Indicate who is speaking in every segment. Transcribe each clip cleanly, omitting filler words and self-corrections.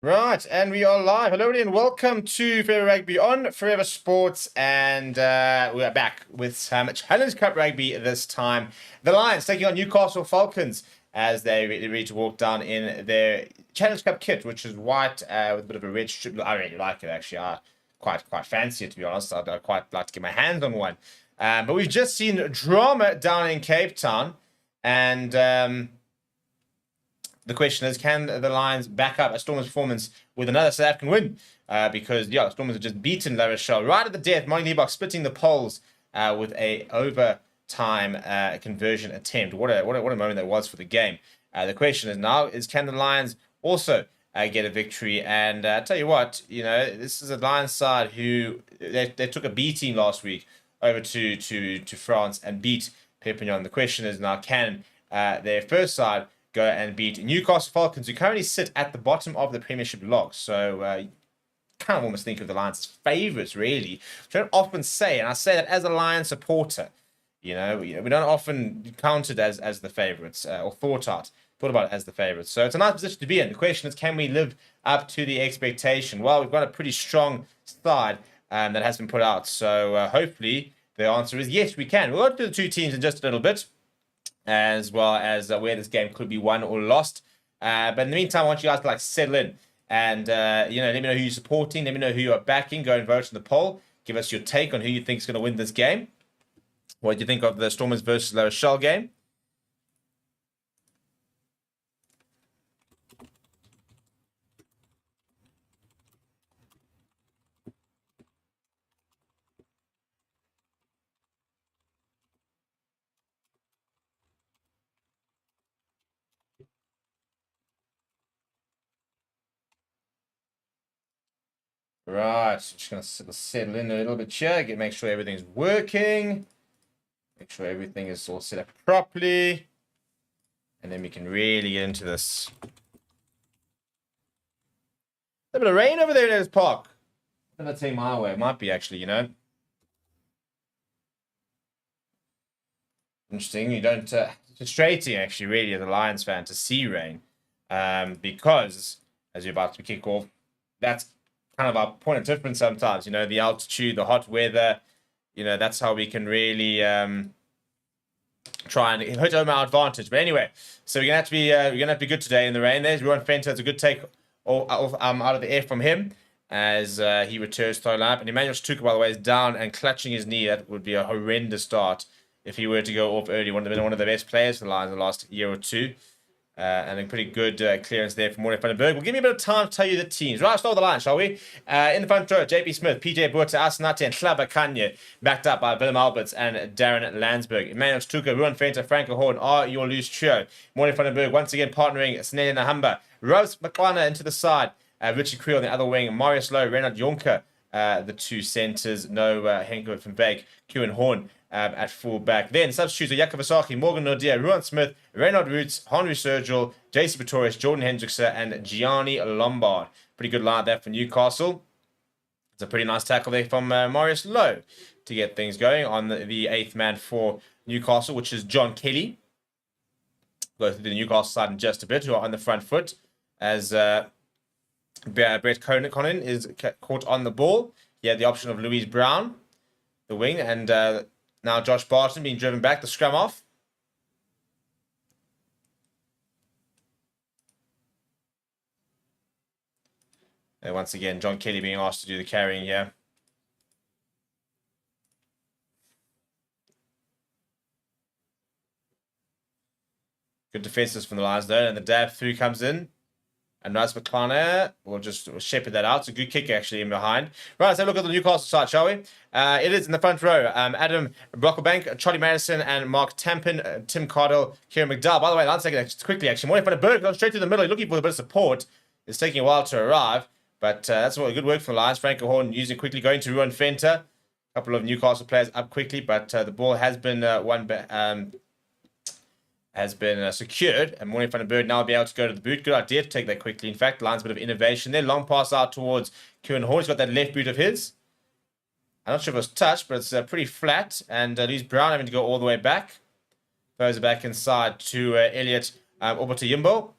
Speaker 1: Right, and we are live. Hello, everybody, and welcome to Forever Rugby on Forever Sports. And we are back with some Challenge Cup rugby this time. The Lions taking on Newcastle Falcons as they ready to walk down in their Challenge Cup kit, which is white with a bit of a red strip. I really like it, actually. I quite fancy it, to be honest. I'd quite like to get my hands on one. But we've just seen drama down in Cape Town, and the question is, can the Lions back up a Stormers performance with another South African win? Because, Stormers have just beaten La Rochelle right at the death. Monty Leibach splitting the poles with a overtime conversion attempt. What a moment that was for the game. The question is now, can the Lions also get a victory? And I tell you what, this is a Lions side who they took a B team last week over to France and beat Perpignan. The question is now, can their first side go and beat Newcastle Falcons, who currently sit at the bottom of the Premiership log? So kind of almost think of the Lions as favourites, really. Which I don't often say, and I say that as a Lions supporter. We don't often count it as the favourites or thought about it as the favourites. So it's a nice position to be in. The question is, can we live up to the expectation? Well, we've got a pretty strong side that has been put out. So hopefully the answer is yes, we can. We'll go to the two teams in just a little bit, as well as where this game could be won or lost. But in the meantime, I want you guys to settle in and let me know who you're supporting. Let me know who you are backing. Go and vote in the poll. Give us your take on who you think is going to win this game. What do you think of the Stormers versus La Rochelle game? Right, just going to settle in a little bit here, make sure everything's working, make sure everything is all set up properly, and then we can really get into this. A bit of rain over there in this park. I'm not saying my way, it might be actually, Interesting, you don't, it's frustrating actually, really, as a Lions fan to see rain, because as you're about to kick off, that's kind of our point of difference sometimes, the altitude, the hot weather, that's how we can really try and hit home our advantage. But anyway, so we're gonna have to be good today in the rain. There's Ruan Fenter. It's a good take out of the air from him as he returns to the lineup. And Emmanuel Stuka, by the way, is down and clutching his knee. That would be a horrendous start if he were to go off early. One of the best players for the Lions in the last year or two. And a pretty good clearance there from Morley van den Berg. We'll give me a bit of time to tell you the teams. Right, start with the line, shall we? In the front row, JP Smith, PJ Buerta, Asenate, and Hlaba Kanye, backed up by Willem Alberts and Darren Landsberg. Emmanuel Stuka, Ruan Fenter, Franco Horn are your loose trio. Morley van den Berg once again partnering Snelle Nahamba. Rose Makwana into the side. Richie Creel on the other wing. Marius Lowe, Renard Jonker, the two centres. No Henko van Beek, Kewan Horn at full back. Then substitutes are Jakob Asaki, Morgan Nordia, Ruan Smith, Reynard Roots, Henry Sergil, JC Pretorius, Jordan Hendrickson, and Gianni Lombard. Pretty good line there for Newcastle. It's a pretty nice tackle there from Marius Lowe to get things going on the eighth man for Newcastle, which is John Kelly. Go through the Newcastle side in just a bit, who are on the front foot, as Brett Conan is caught on the ball. He had the option of Louise Brown, the wing, and now Josh Barton being driven back, the scrum off. And once again, John Kelly being asked to do the carrying here. Good defenses from the Lions though, and the dab through comes in. And Raz McClana will just shepherd that out. It's a good kick actually in behind. Right, let's have a look at the Newcastle side, shall we? It is in the front row. Adam Brocklebank, Charlie Madison, and Mark Tampin, Tim Cardle, Kieran McDowell. By the way, last second, quickly actually. Morley van den Berg goes straight through the middle, looking for a bit of support. It's taking a while to arrive, but that's good work from the Lions. Franco Horn using quickly, going to Ruan Fenter. A couple of Newcastle players up quickly, but the ball has been secured, and Morley van den Berg now will be able to go to the boot. Good idea to take that quickly. In fact, Lions a bit of innovation there. Long pass out towards Kewan Horn. He's got that left boot of his. I'm not sure if it was touched, but it's pretty flat. And Louise Brown having to go all the way back. Throws it back inside to Elliot Oberto Yimbo.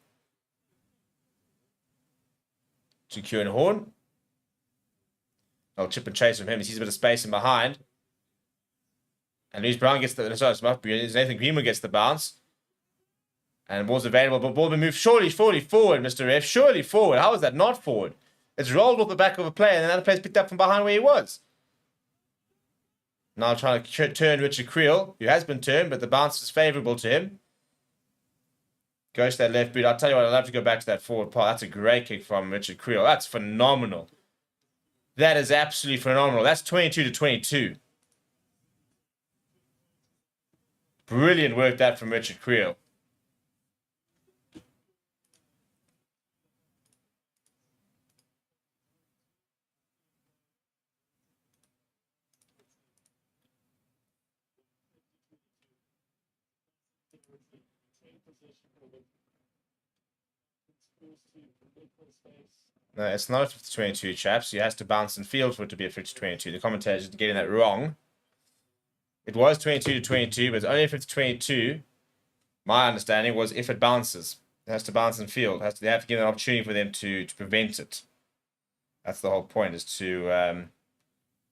Speaker 1: to Kieran Horn. I'll chip and chase from him. He sees a bit of space in behind. And Lewis Brown gets the... Sorry, Nathan Greenwood gets the bounce. And ball's available, but ball will move surely forward, Mr. Ref. Surely forward. How is that not forward? It's rolled off the back of a player, and another player's picked up from behind where he was. Now trying to turn Richard Creel, who has been turned, but the bounce is favourable to him. Goes to that left boot. I'll tell you what, I'll have to go back to that forward part. That's a great kick from Richard Creel. That's phenomenal. That is absolutely phenomenal. That's 22-22. Brilliant work that from Richard Creel. No, it's not a 50-22, chaps. He has to bounce and field for it to be a 50-22. The commentators are getting that wrong. It was 22-22, but it's only a 50-22. My understanding was if it bounces, it has to bounce and field. They have to give an opportunity for them to prevent it. That's the whole point, is to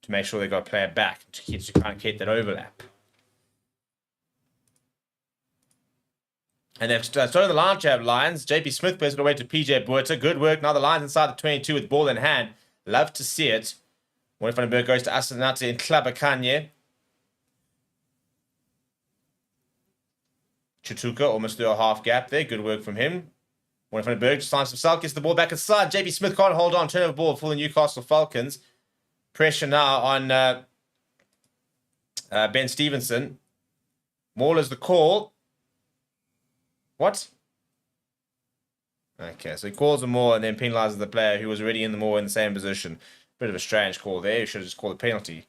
Speaker 1: make sure they got a player back to kind of keep that overlap. And they've started the line jab Lions. JP Smith plays it away to PJ Buerta. Good work. Now the Lions inside the 22 with ball in hand. Love to see it. Warren van den Berg goes to Asenate in Klabakanye. Chutuka almost through a half gap there. Good work from him. Warren van den Berg just finds himself, gets the ball back inside. JP Smith can't hold on. Turnover ball for the Newcastle Falcons. Pressure now on Ben Stevenson. Maul is the call. What? Okay, so he calls a maul and then penalises the player who was already in the maul in the same position. Bit of a strange call there. You should have just called a penalty.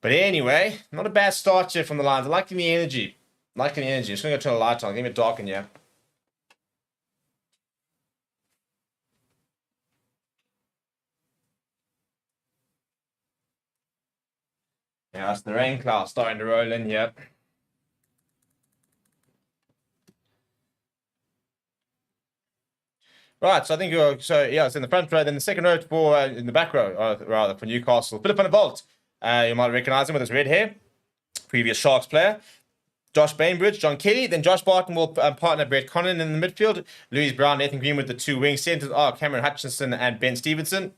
Speaker 1: But anyway, not a bad start here from the Lions. I like the energy. Just going to go turn the light on. Give me a dark in here. Yeah, that's the rain cloud starting to roll in here. Right, so I think it's in the front row. Then the second row for in the back row, rather, for Newcastle. Philip van der Walt. You might recognise him with his red hair. Previous Sharks player. Josh Bainbridge, John Kelly. Then Josh Barton will partner Brett Connon in the midfield. Louis Brown, Nathan Greenwood, the two wing centres are Cameron Hutchinson and Ben Stevenson.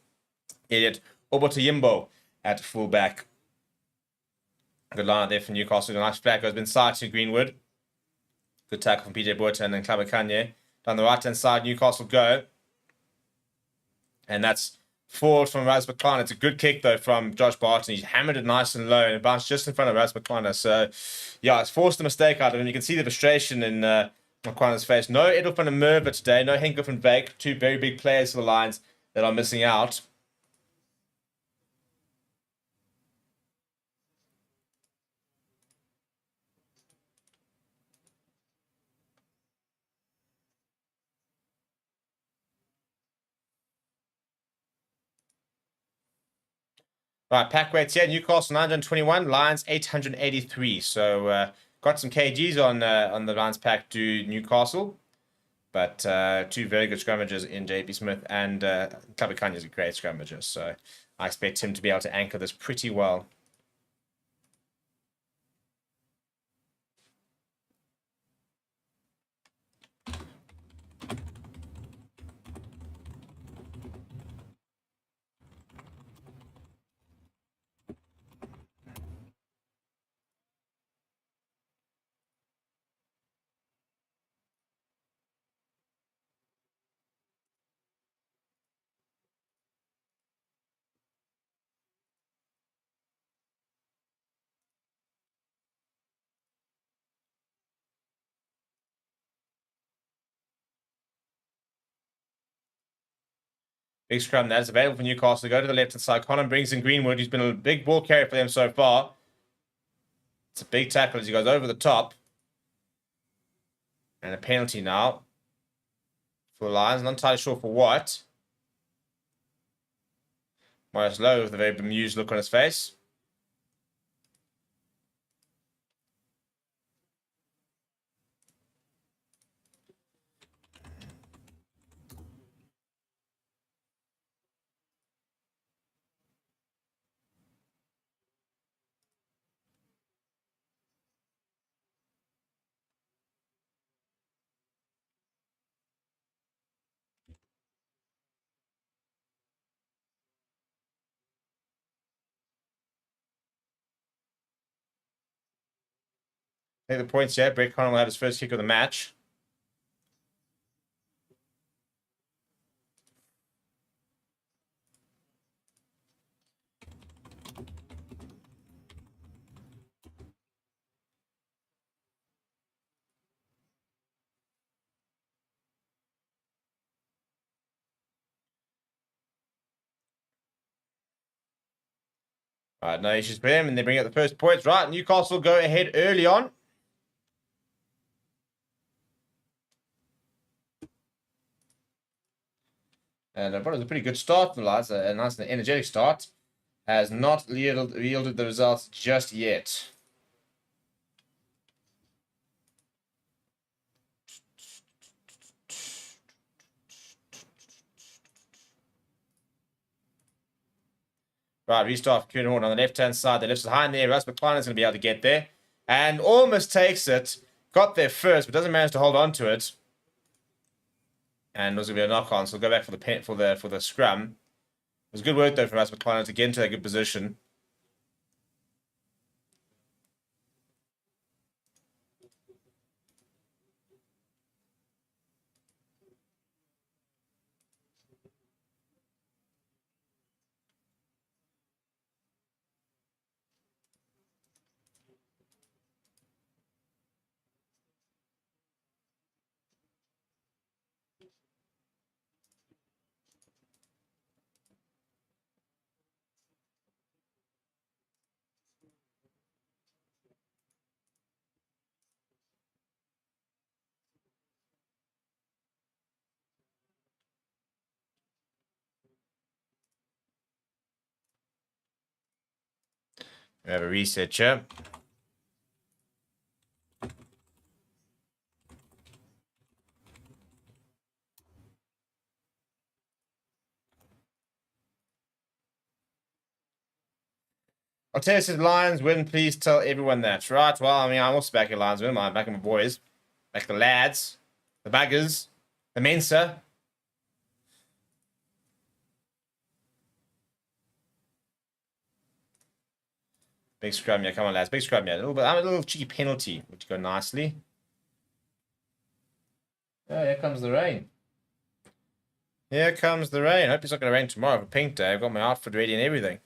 Speaker 1: Elliot Obotoyimbo at fullback. Good line out there for Newcastle. Nice flag has been side to Greenwood. Good tackle from PJ Buerta and then Klabakanye. Down the right-hand side, Newcastle go. And that's forward from Raz McClana. It's a good kick, though, from Josh Barton. He's hammered it nice and low, and it bounced just in front of Raz McClana. So, yeah, it's forced a mistake out of him. You can see the frustration in McClana's face. No Edolf and Merva today. No Henkoff and Vake. Two very big players for the Lions that are missing out. Right, pack weights here. Newcastle 921, Lions 883. So got some kgs on the Lions pack to Newcastle, but two very good scrummages in JP Smith, and Klabakanye is a great scrummager. So I expect him to be able to anchor this pretty well. Big scrum that is available for Newcastle. Go to the left-hand side. Conan brings in Greenwood, who's been a big ball carrier for them so far. It's a big tackle as he goes over the top. And a penalty now for the Lions. Not entirely sure for what. Morris Lowe with a very bemused look on his face. Take the points here. Brett Connor will have his first kick of the match. All right, no issues for him, and they bring up the first points. Right, Newcastle go ahead early on. And it was a pretty good start from the lads. A nice and energetic start. Has not yielded the results just yet. Right, restart for Kieran Horn on the left-hand side. They lifts it high in there. Russ McClellan is going to be able to get there. And almost takes it. Got there first, but doesn't manage to hold on to it. And it was going to be a knock-on, so we'll go back for the scrum. It was good work, though, from Russ McClellan to get into a good position. We have a reset here. I'll tell you, says Lions win. Please tell everyone that. Right. Well, I mean, I'm also back at Lions win. I'm back at my boys. Back the lads. The buggers. The Mensa. Big scrum, yeah. Come on, lads. Big scrum, yeah. A little cheeky penalty, which go nicely. Oh, here comes the rain. Here comes the rain. I hope it's not going to rain tomorrow for Pink Day. I've got my outfit ready and everything.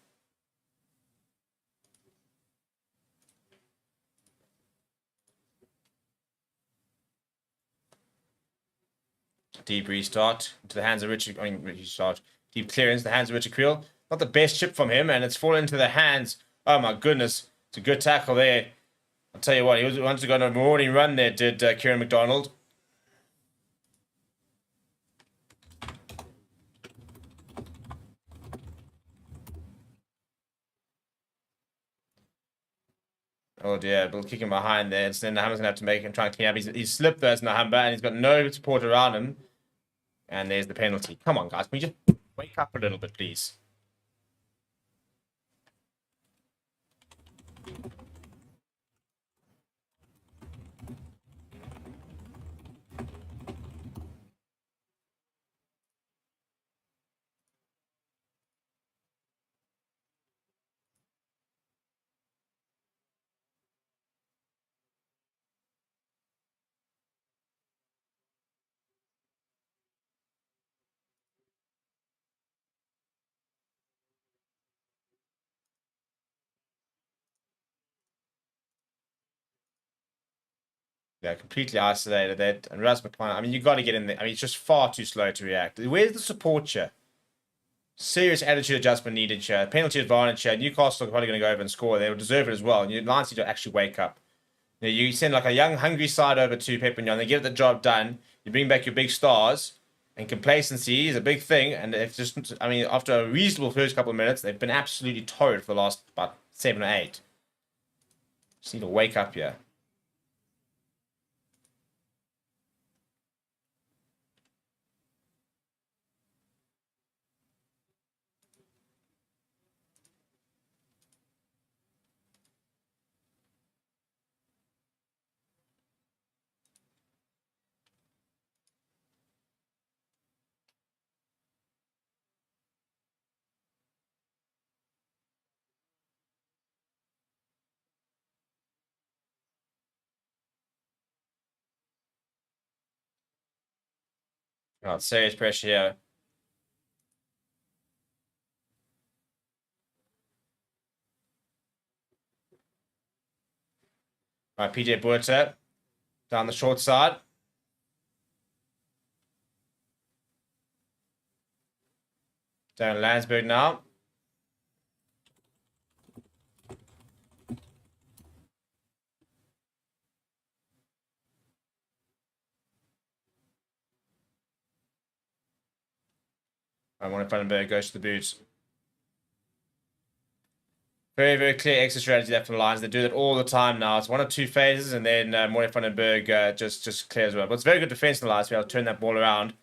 Speaker 1: Deep restart into the hands of Richard. I mean, restart. Deep clearance, the hands of Richard Creel. Not the best chip from him, and it's fallen into the hands. Oh, my goodness. It's a good tackle there. I'll tell you what, he wanted to go on a morning run there, did Kieran McDonald. Oh dear, we'll kick him behind there. So then Nahamba's going to have to make him try and clean up. He's slipped there as Nahamba, and he's got no support around him. And there's the penalty. Come on, guys. Can we just wake up a little bit, please? Yeah, completely isolated that. And Ras McClellan, I mean, you got to get in there. I mean, it's just far too slow to react. Where's the support here? Serious attitude adjustment needed here. Penalty advantage here. Newcastle are probably going to go over and score. They will deserve it as well. And Lions need to actually wake up. You send like a young, hungry side over to Pepignon. They get the job done. You bring back your big stars. And complacency is a big thing. And it's just, I mean, after a reasonable first couple of minutes, they've been absolutely torrid for the last about 7 or 8. Just need to wake up here. Oh, serious pressure here. All right, PJ Buerta down the short side. Down Landsberg now. Warren Vandenberg goes to the boot. Very, very clear exit strategy there from the Lions. They do that all the time now. It's one or two phases, and then Warren Vandenberg just clears well. But it's very good defense in the Lions to be able to turn that ball around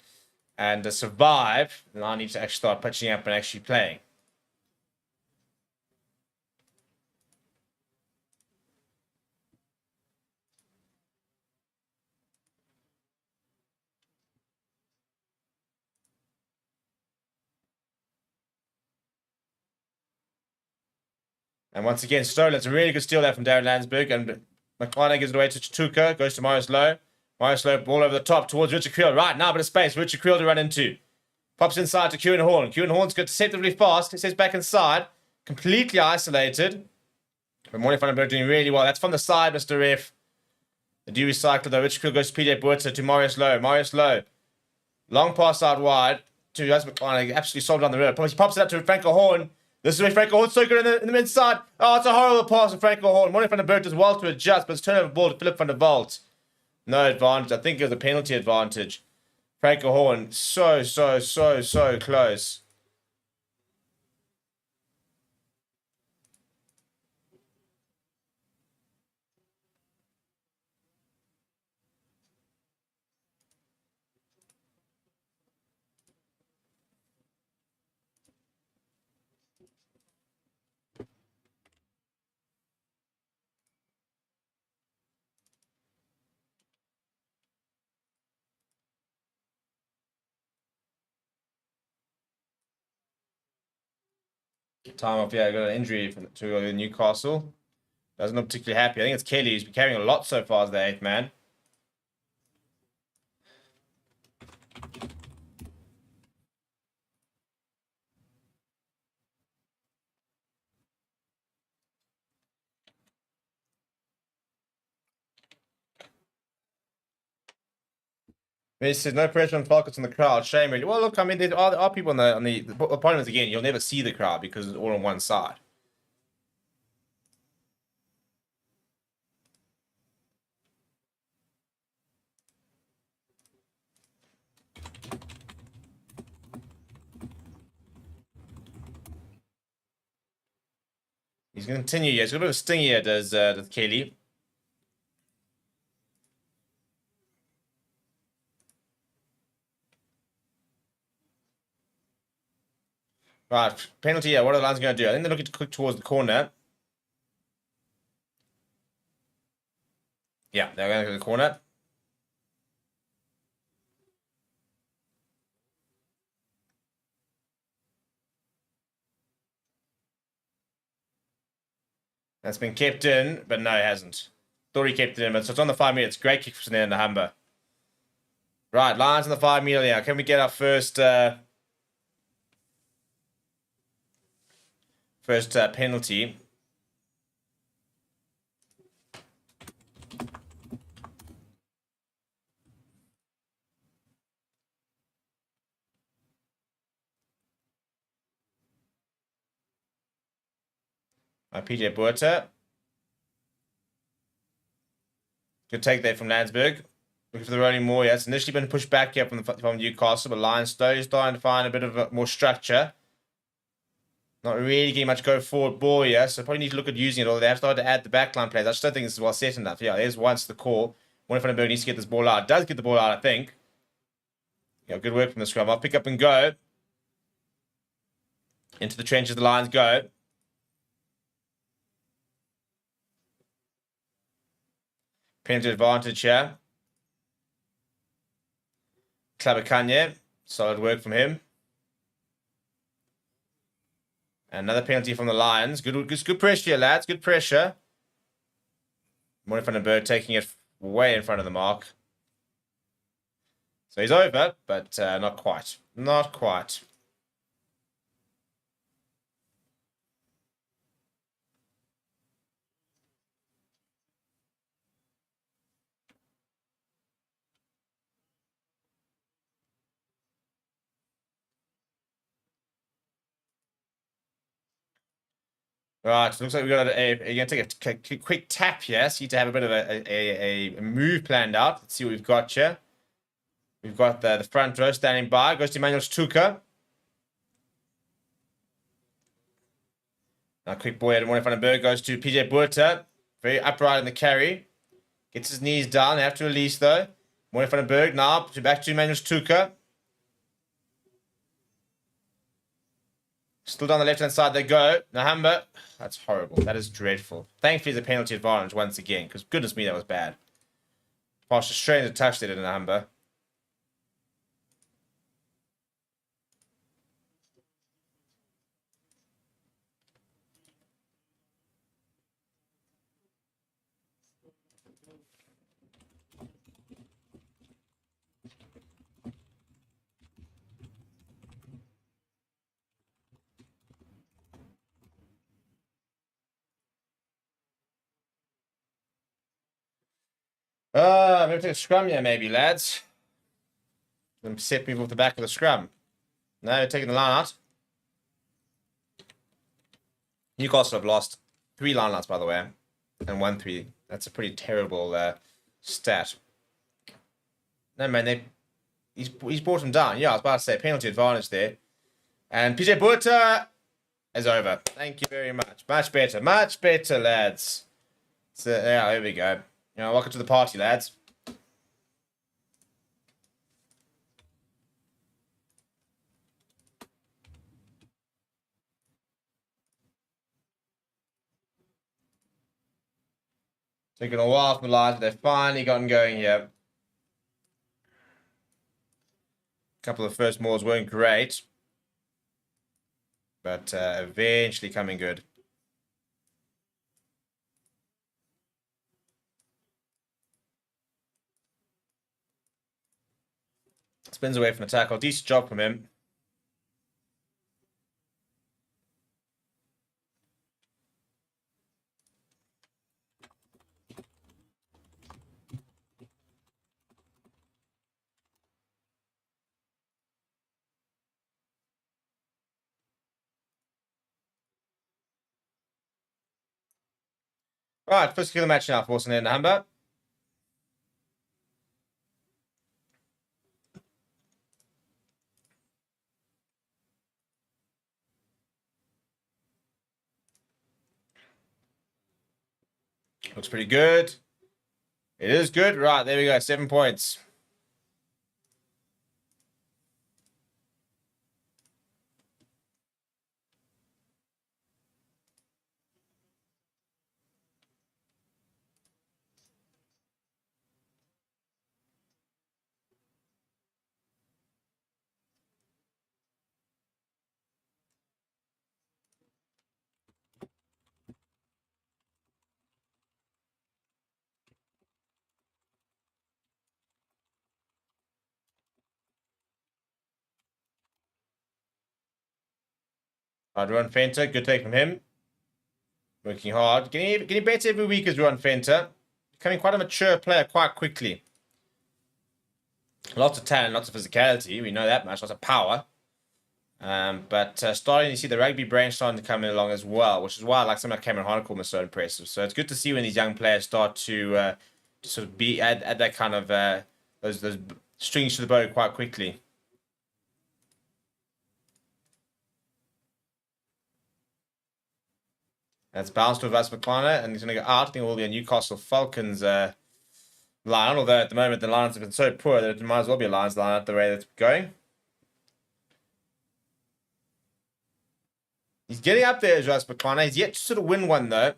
Speaker 1: and survive. The Lions need to actually start pitching up and actually playing. And once again, stolen. It's a really good steal there from Darren Landsberg. And McClanahan gives it away to Tuka. Goes to Morris Lowe. Morris Lowe, ball over the top towards Richard Creel. Right, now a bit of space. Richard Creel to run into. Pops inside to Kieran Horn. Kieran Horn's got deceptively fast. He sets back inside. Completely isolated. But Morley Vandenberg doing really well. That's from the side, Mr. Ref. The do recycle though. Richard Creel goes to PJ Buerta to Morris Lowe. Morris Lowe. Long pass out wide to McClanahan. Absolutely solved on the river. He pops it up to Franco Horn. This is where Franco Horn's so good in the mid-side. Oh, it's a horrible pass from Franco Horn. Morley Vandenberg does well to adjust, but it's turnover ball to Philip van der Walt. No advantage. I think it was a penalty advantage. Franco Horn, so close. Time off, yeah, got an injury to Newcastle. Doesn't look particularly happy. I think it's Kelly who's been carrying a lot so far as the 8th man. This says no pressure on Falcons in the crowd. Shame, really. Well, look, I mean, there are people on the problem is, again, you'll never see the crowd because it's all on one side. He's going to continue here. He's got a bit of a sting here, does Kelly. Right, penalty here. What are the Lions going to do? I think they're looking to click towards the corner. Yeah, they're going to go to the corner. That's been kept in, but no, it hasn't. Thought he kept it in, but so it's on the 5 minutes. Great kick from there in the Humber. Right, Lions on the 5 meter now. Can we get our first penalty? PJ Buerta. Good take there from Landsberg. Looking for the rolling more. Yeah, it's initially been pushed back here from Newcastle, but Lions slowly starting to find a bit of more structure. Not really getting much go forward ball here, so probably need to look at using it. Or they have started to add the backline players. I just don't think this is well set enough. Yeah, there's once the call. Warren Vandenberg needs to get this ball out. Does get the ball out, I think. Yeah, good work from the scrum. I'll pick up and go. Into the trenches the Lions go. Penalty advantage here. Klabakanye. Solid work from him. Another penalty from the Lions. Good pressure here, lads. Good pressure. Warren Vandenberg taking it way in front of the mark. So he's over, but not quite. Not quite. Right, so it looks like we've got you're going to take a quick tap here. So you need to have a bit of a move planned out. Let's see what we've got here. We've got the front row standing by. Goes to Manuel Stuka. Now, quick boy, Moine van den Berg goes to PJ Buerta. Very upright in the carry. Gets his knees down. They have to release, though. Moine van den Berg now back to Manuel Stuka. Still down the left-hand side they go. Nahamba. That's horrible. That is dreadful. Thankfully, it's a penalty advantage once again, because goodness me, that was bad. Passed straight into touch there to Nahamba. I'm going to take a scrum here, maybe, lads. Set me off the back of the scrum. No, they're taking the line out. Newcastle have lost 3 line outs, by the way, and 1-3. That's a pretty terrible stat. No, man, he's brought him down. Yeah, I was about to say penalty advantage there. And PJ Buerta is over. Thank you very much. Much better, lads. So yeah, here we go. Welcome to the party, lads. Taking a while for the Lions, but they've finally gotten going here. A couple of first mauls weren't great, but eventually coming good. Spins away from the tackle. Decent job from him. Right, first kill of the match now for Wilson and Nahamba. Looks pretty good. It is good. Right, there we go. 7 points. Right, Ruan Fenter. Good take from him. Working hard. Getting better every week as Ruan Fenter. Becoming quite a mature player quite quickly. Lots of talent, lots of physicality. We know that much. Lots of power. But starting to see the rugby brain starting to come in along as well, which is why I like someone like Cameron Harnicolm was so impressive. So it's good to see when these young players start to sort of add that kind of those strings to the bow quite quickly. That's bounced with Vas McClana, and he's going to go out. I think it will be a Newcastle Falcons line, although at the moment the Lions have been so poor that it might as well be a Lions line at the way that's going. He's getting up there, Vas McClana. He's yet to sort of win one, though.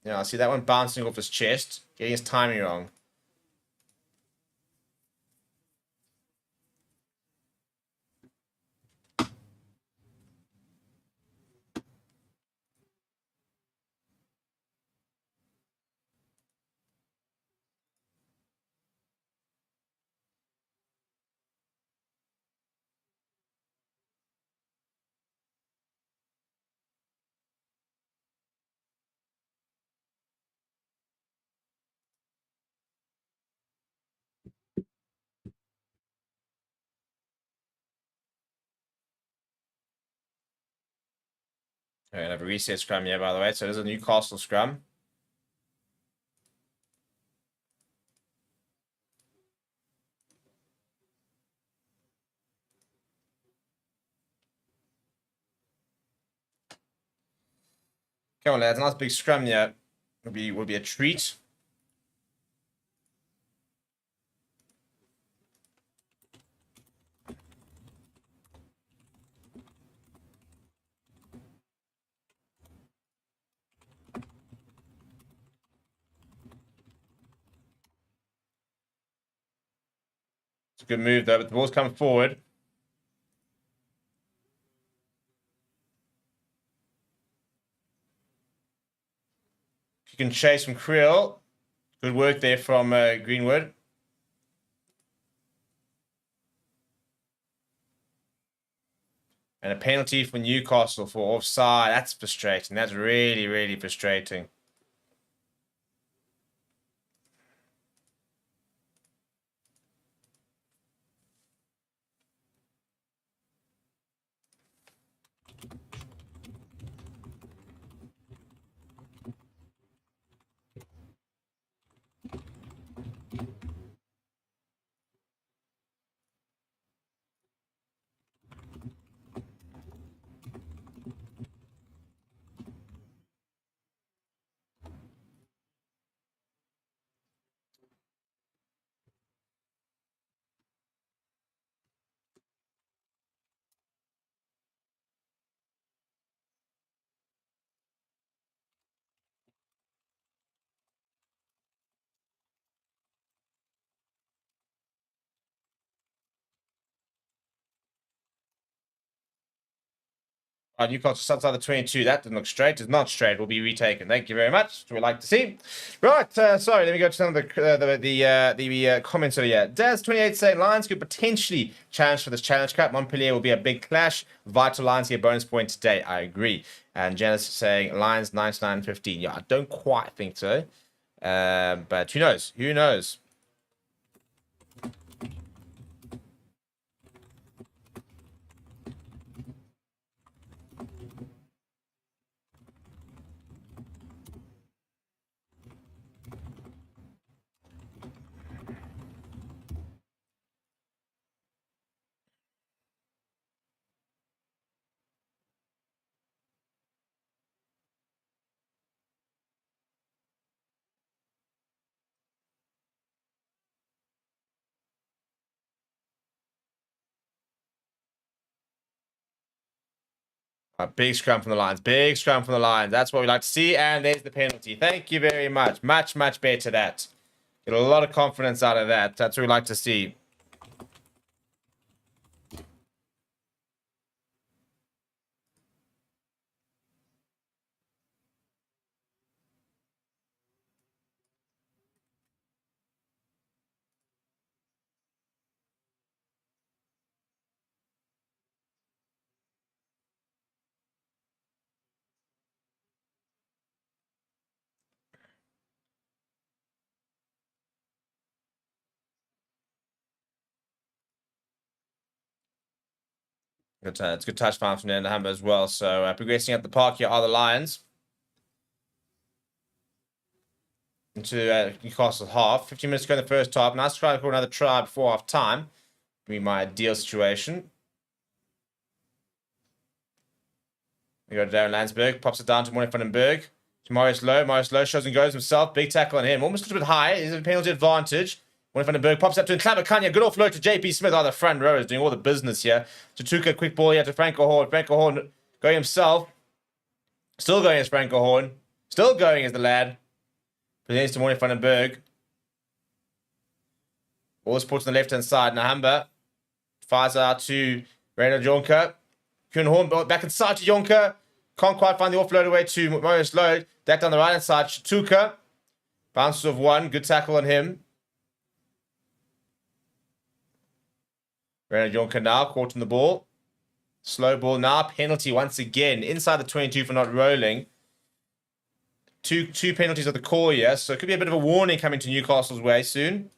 Speaker 1: I see that one bouncing off his chest, getting his timing wrong. We're going to have a reset scrum here, by the way. So there's a Newcastle scrum. Come on, lads. Nice big scrum here. Would be a treat. It's a good move, though, but the ball's coming forward. You can chase from Creel. Good work there from Greenwood. And a penalty for Newcastle for offside. That's frustrating. That's really, really frustrating. Newcastle outside the 22. That didn't look straight. It's not straight. Will be retaken. Thank you very much. That's what we like to see. Right. Sorry. Let me go to some of the comments over here. Daz28 saying Lions could potentially challenge for this Challenge Cup. Montpellier will be a big clash. Vital Lions get bonus point today. I agree. And Janice saying Lions 99-15. Yeah, I don't quite think so. But who knows? Who knows? A big scrum from the Lions. Big scrum from the Lions. That's what we like to see. And there's the penalty. Thank you very much. Much, much better that. Get a lot of confidence out of that. That's what we like to see. Good, it's a good touch from Hammer as well. So progressing at the park here are the Lions. Into Newcastle half. 15 minutes to go in the first half. Nice try for another try before half time. Be my ideal situation. We go to Darren Landsberg. Pops it down to Morning Vandenberg. To Maurice Lowe. Maurice Lowe shows and goes himself. Big tackle on him. Almost a bit high. He's a penalty advantage. Morning Vandenberg pops up to Ntlabakanya. Good offload to JP Smith. Oh, the front row is doing all the business here. To Tuka. Quick ball here to Franco Horn. Franco Horn going himself. Still going as Franco Horn. Still going as the lad. Presents to Morning Vandenberg. All the sports on the left-hand side. Nahamba fires out to Reynald Jonker. Kuhn Horn back inside to Jonker. Can't quite find the offload away to Maurice Lowe. Back down the right-hand side. Tuka. Bounces of one. Good tackle on him. Reynald Jonker now caught in the ball. Slow ball now. Penalty once again. Inside the 22 for not rolling. Two penalties at the core here, so it could be a bit of a warning coming to Newcastle's way soon.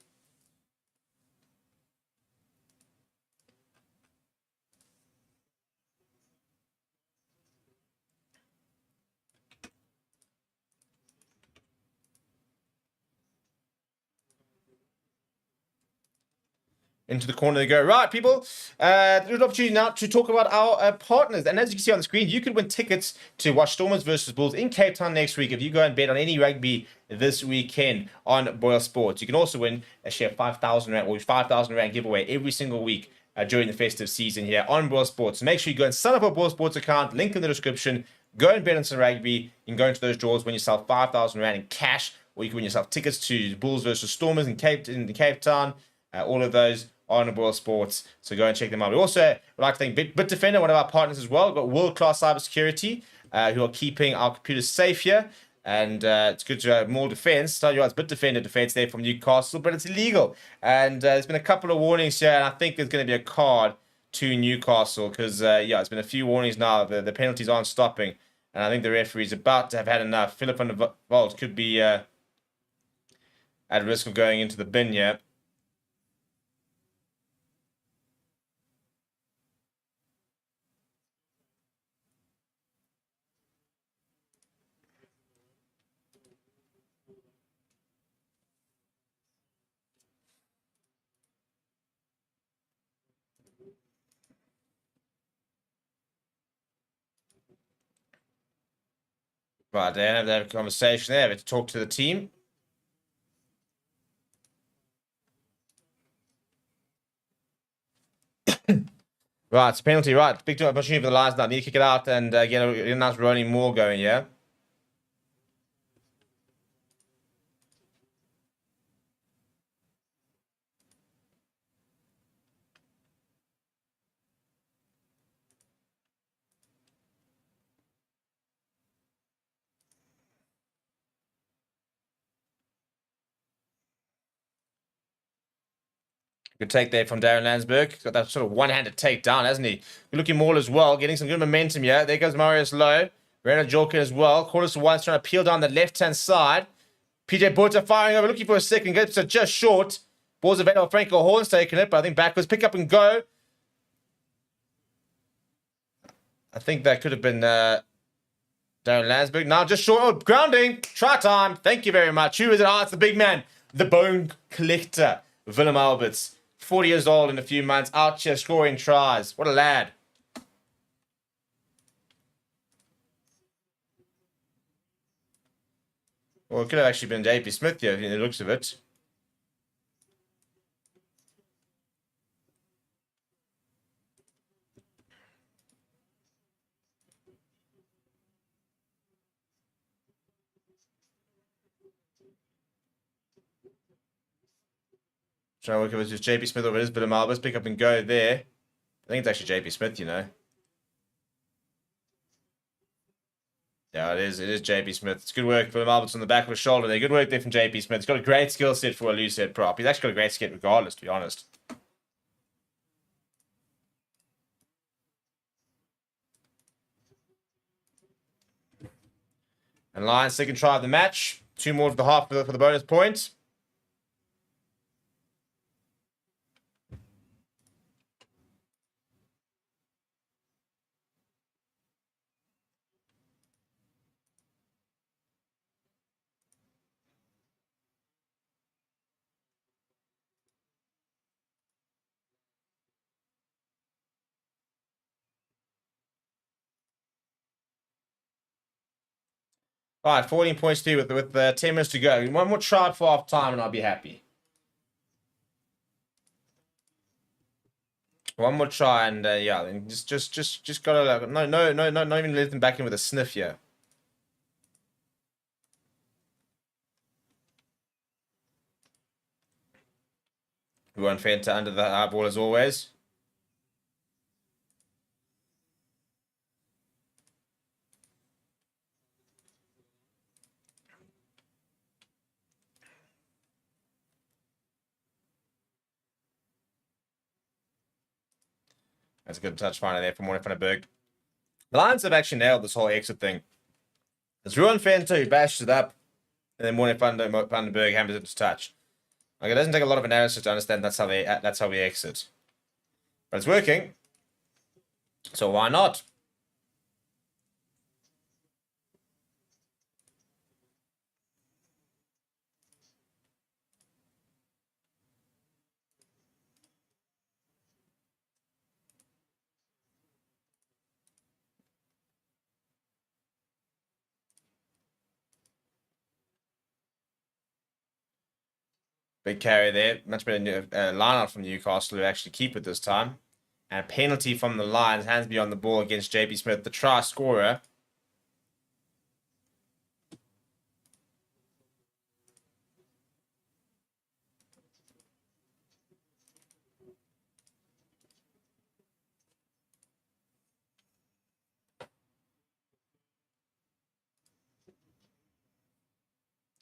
Speaker 1: Into the corner they go. Right, people. There's an opportunity now to talk about our partners. And as you can see on the screen, you could win tickets to watch Stormers versus Bulls in Cape Town next week if you go and bet on any rugby this weekend on BOYLESPORTS. You can also win a share of 5,000 Rand or 5,000 Rand giveaway every single week during the festive season here on BOYLESPORTS. So make sure you go and sign up a BOYLESPORTS account. Link in the description. Go and bet on some rugby. You can go into those draws, win yourself 5,000 Rand in cash, or you can win yourself tickets to Bulls versus Stormers in Cape Town. All of those on BOYLESPORTS, so go and check them out. We also would like to thank Bitdefender, one of our partners as well. We've got world-class cybersecurity who are keeping our computers safe here, and it's good to have more defense. Tell you what, it's Bitdefender defense there from Newcastle, but it's illegal. And there's been a couple of warnings here, and I think there's going to be a card to Newcastle because, yeah, it's been a few warnings now. The penalties aren't stopping, and I think the referee's about to have had enough. Philip van der Walt could be at risk of going into the bin here. Right, they have a conversation there. To talk to the team. Right, it's a penalty. Right, big opportunity for the Lions now. Need to kick it out and get a nice rolling more going. Yeah. Good take there from Darren Landsberg. Got that sort of one-handed takedown, hasn't he? Good looking maul as well, getting some good momentum here. There goes Marius Lowe. Renan Jorkin as well. Quarters to one, trying to peel down the left-hand side. PJ Botha firing over, looking for a second. Gets it just short. Ball's available. Franco Horn's taking it, but I think backwards. Pick up and go. I think that could have been Darren Landsberg. Now just short. Oh, grounding. Try time. Thank you very much. Who is it? Oh, it's the big man. The bone collector. Willem Alberts. 40 years old in a few months, out here scoring tries. What a lad. Well, it could have actually been JP Smith here, in the looks of it. Trying to work with JP Smith over his bit of Alberts. Pick up and go there. I think it's actually JP Smith, you know. Yeah, it is. It is JP Smith. It's good work for the Alberts on the back of his shoulder there. Good work there from JP Smith. He's got a great skill set for a loose head prop. He's actually got a great skate regardless, to be honest. And Lions second try of the match. 2 more to the half for the bonus point. All right, 14 points to you with 10 minutes to go. One more try for half time and I'll be happy. One more try and yeah, just gotta not even let them back in with a sniff here. We won't Fenta under the high ball as always. That's a good touch finder there from Warren van der Berg. The Lions have actually nailed this whole exit thing. It's Ruan Fenta who bashes it up, and then Warren van der Berg hammers it to touch. Like, it doesn't take a lot of analysis to understand that's how we exit. But it's working. So why not? Big carry there. Much better line out from Newcastle, who actually keep it this time. And a penalty from the Lions. Hands beyond the ball against JP Smith, the try scorer.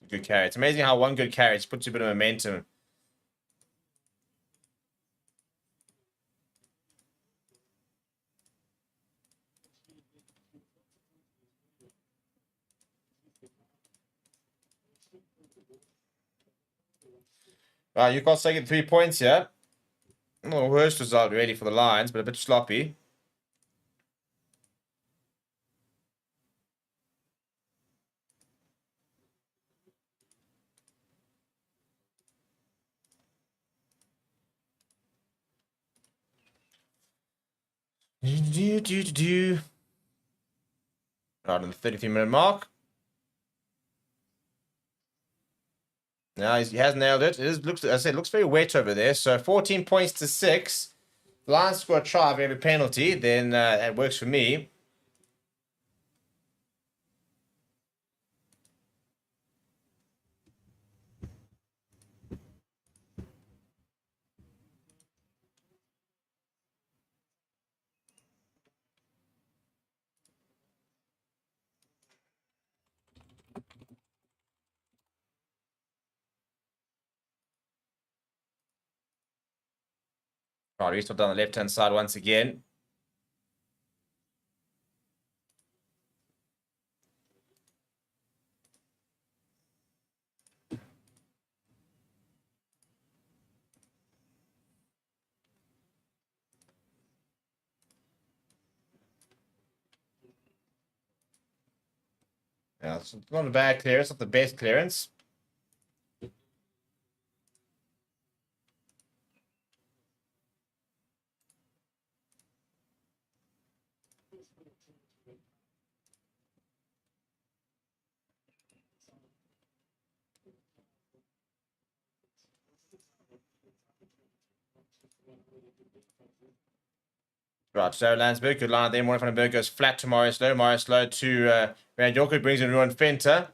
Speaker 1: Good carry. It's amazing how one good carry just puts you a bit of momentum. Newcastle taking 3 points here. Not the worst result really for the Lions, but a bit sloppy. Right on the 33-minute mark. Now he has nailed it. Looks, as I said, looks very wet over there. So 14 points to 6. Lions score a try of every penalty. Then that works for me. Right, restart down the left-hand side once again. Yeah, it's not a bad clearance, not the best clearance. Right, Sarah Landsberg, good line there. Morning van den Berg goes flat to Mario Slow. Mario Slow to Rand Yorker, brings in Ruan Fenter.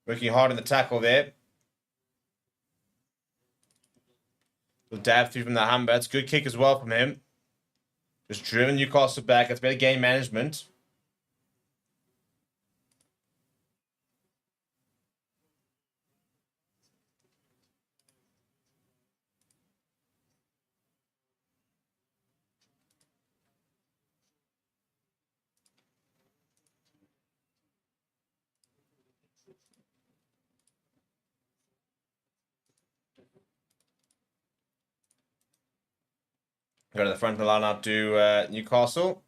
Speaker 1: Working hard in the tackle there. Little dab through from the Humber. It's a good kick as well from him. Just driven Newcastle back. It's better game management. Go to the front of the line out to Newcastle.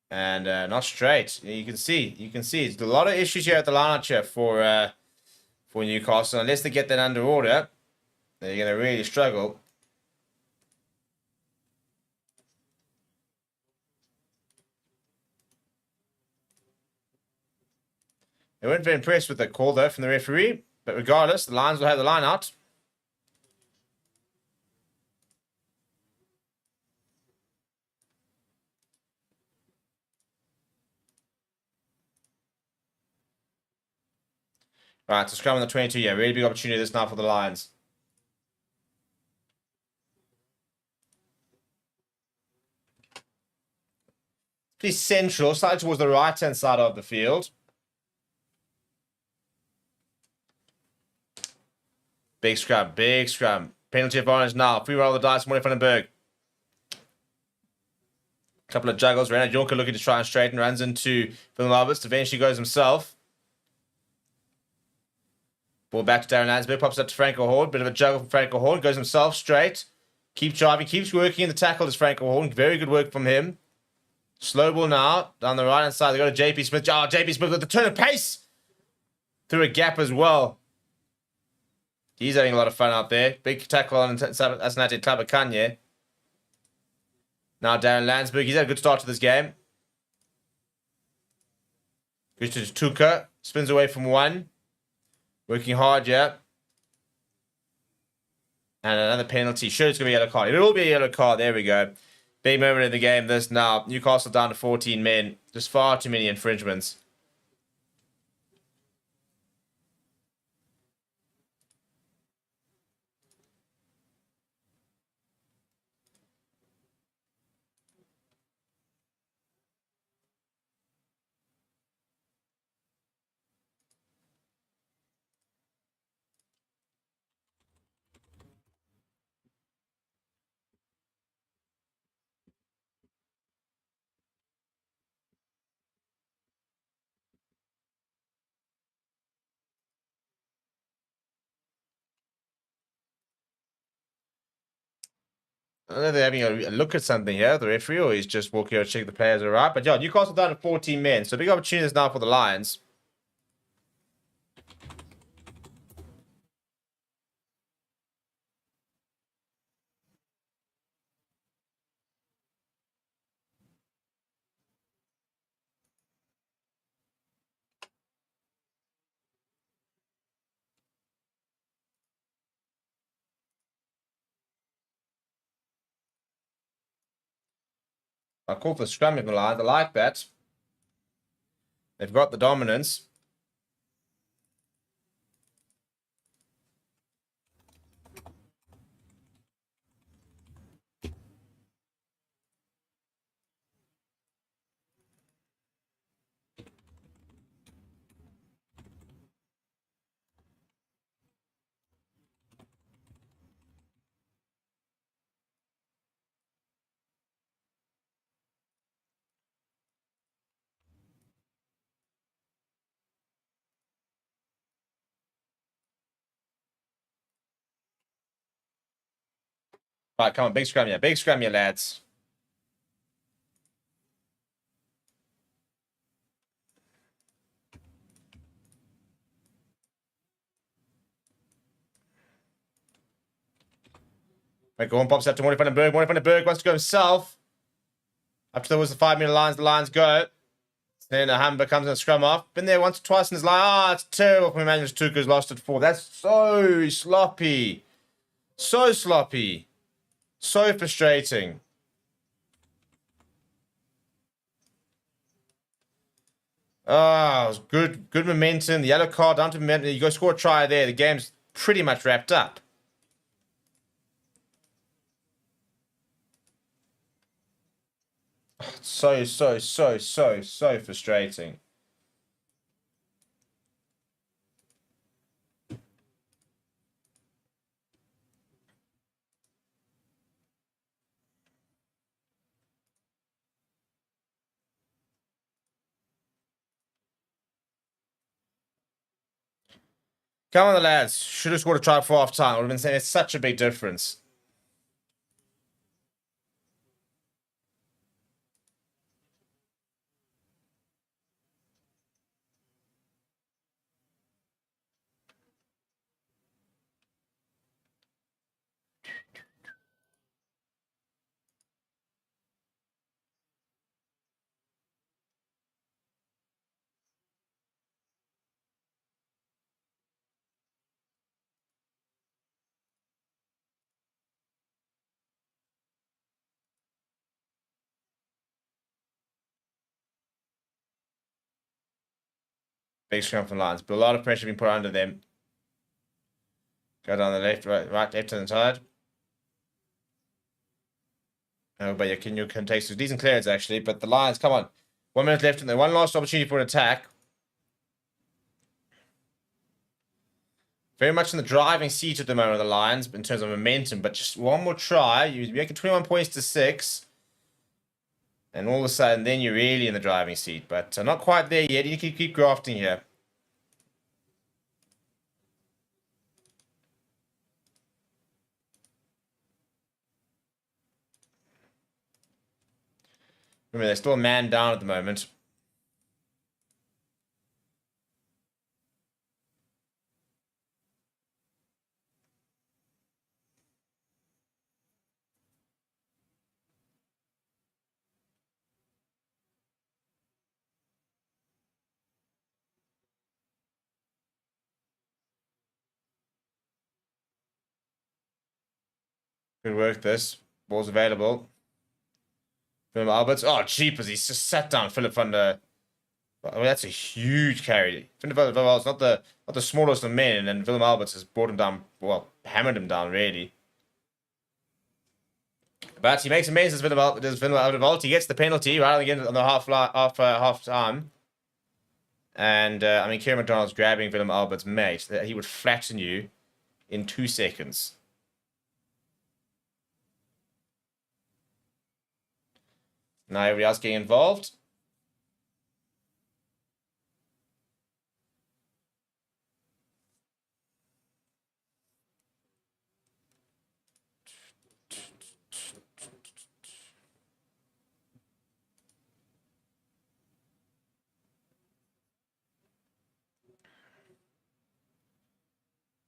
Speaker 1: And not straight. You can see. There's a lot of issues here at the line out here for Newcastle. Unless they get that under order, they're going to really struggle. They weren't very impressed with the call, though, from the referee. But regardless, the Lions will have the line out. Right, so scrum on the 22. Yeah, really big opportunity this now for the Lions. Pretty central, slightly towards the right-hand side of the field. Big scrum, big scrum. Penalty advantage now. Free roll of the dice, Morning van den Berg. Couple of juggles. Renard Jonker looking to try and straighten. Runs into Phil Roberts. Eventually goes himself. Ball back to Darren Landsberg. Pops up to Franco Horn. Bit of a juggle from Franco Horn. Goes himself straight. Keeps driving. Keeps working in the tackle as Franco Horn. Very good work from him. Slow ball now. Down the right-hand side. They go to JP Smith. Oh, JP Smith with the turn of pace. Through a gap as well. He's having a lot of fun out there. Big tackle on Asanate Tlabakanye. Now Darren Landsberg. He's had a good start to this game. Goes to Tuka. Spins away from one. Working hard, yeah. And another penalty. Sure, it's going to be a yellow card. It will be a yellow card. There we go. Big moment in the game. This now. Newcastle down to 14 men. Just far too many infringements. I don't know if they're having a look at something here, the referee, or he's just walking out to check the players are right. But yeah, Newcastle down to 14 men. So big opportunities now for the Lions. I call for scrumming the Lions. I like that. They've got the dominance. Right, come on, big scrum here. Big scrum here, lads. Right, go on, pops up to Morty van den Berg. Morty van den Berg wants to go himself. Up to there was the 5-minute lines. The Lions go. Then a Hamber comes and scrum off. Been there once or twice and is like, it's terrible from Emmanuel Tuku's lost it 4. That's so sloppy. So sloppy. So frustrating. Ah, it was good momentum. The yellow card down to momentum. You go score a try there. The game's pretty much wrapped up. So frustrating. Come on, the lads. Should have scored a try for half time. I would have been saying it's such a big difference. Big scrum from Lions. But a lot of pressure being put under them. Go down the left, right, left hand side. Oh, but yeah, can take some decent clearance actually. But the Lions, come on. 1 minute left and then one last opportunity for an attack. Very much in the driving seat at the moment of the Lions in terms of momentum, but just one more try. You make it 21 points to 6. And all of a sudden, then you're really in the driving seat. But not quite there yet. You can keep grafting here. Remember, they're still a man down at the moment. Good work, this. Ball's available. Philip Alberts. Oh, jeepers. He's just sat down Philip van der... I mean, that's a huge carry. Philip van der Val's not the smallest of men, and Willem Alberts has brought him down, well, hammered him down, really. But he makes amazes Willem Alberts. He gets the penalty right again on the half time. And, I mean, Kieran McDonald's grabbing Willem Alberts' mate. He would flatten you in 2 seconds. Now everybody else getting involved.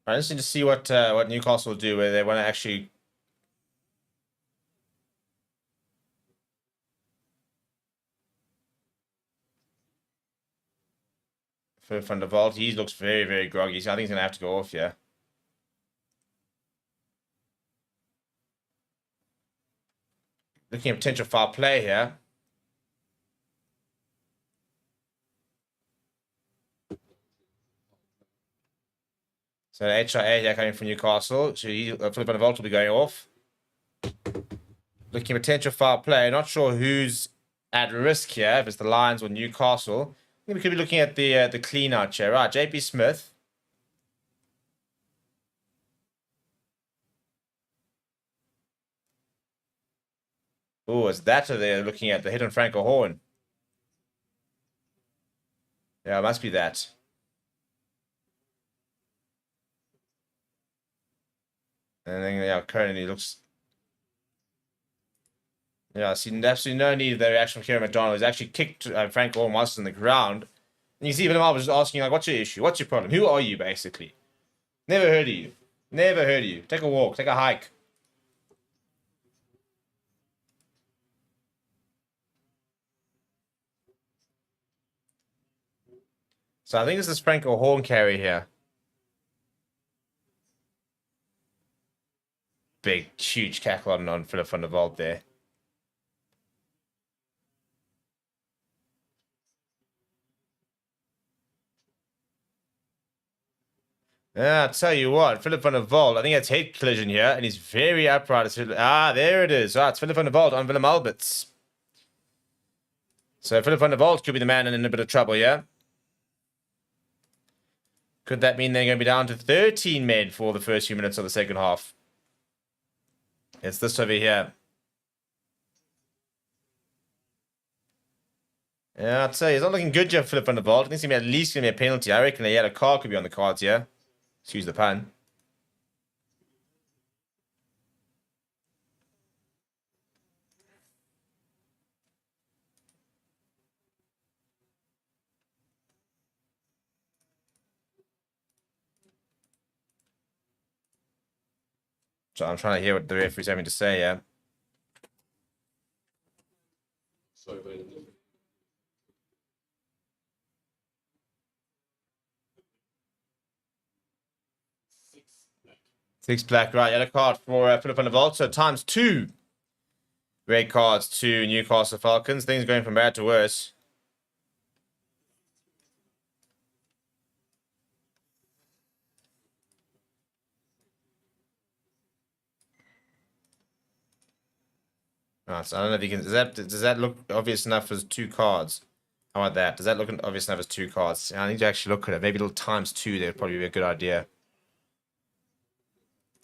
Speaker 1: I'm interested to see what Newcastle will do, where they want to actually... For Van der Vault, he looks very, very groggy. So I think he's going to have to go off, yeah. Looking at potential foul play here. So HIA here coming from Newcastle. So Philip van der Vault will be going off. Looking at potential foul play. Not sure who's at risk here, if it's the Lions or Newcastle. I think we could be looking at the clean out here. Right, JP Smith. Oh, is that what they're looking at? The hit on Franco Horn. Yeah, it must be that. And then, yeah, currently looks... Yeah, I see absolutely no need of the reaction from Kieran McDonald. He's actually kicked Frank Horn whilst on the ground. And you see Willem Alberts just asking, like, what's your issue? What's your problem? Who are you, basically? Never heard of you. Never heard of you. Take a walk. Take a hike. So I think this is Franco Horn carry here. Big, huge cackle on Philip van der Vault there. Yeah, I'll tell you what, Philip van der Vault, I think it's head collision here, and he's very upright. There it is. It's Philip van der Vault on Willem Alberts. So Philip van der Vault could be the man in a bit of trouble, yeah? Could that mean they're going to be down to 13 men for the first few minutes of the second half? It's this over here. Yeah, I'd say he's not looking good, Philip van der Vault. I think it's going to be at least going to be a penalty. I reckon a yellow card could be on the cards here. Excuse the pun. So I'm trying to hear what the referee's having to say, yeah. Six black, right, yellow card for Philip van der Vault. So times 2 red cards to Newcastle Falcons. Things going from bad to worse. Right, so I don't know if you can... Does that look obvious enough as 2 cards? How about that? Does that look obvious enough as 2 cards? I need to actually look at it. Maybe a little times 2 there would probably be a good idea.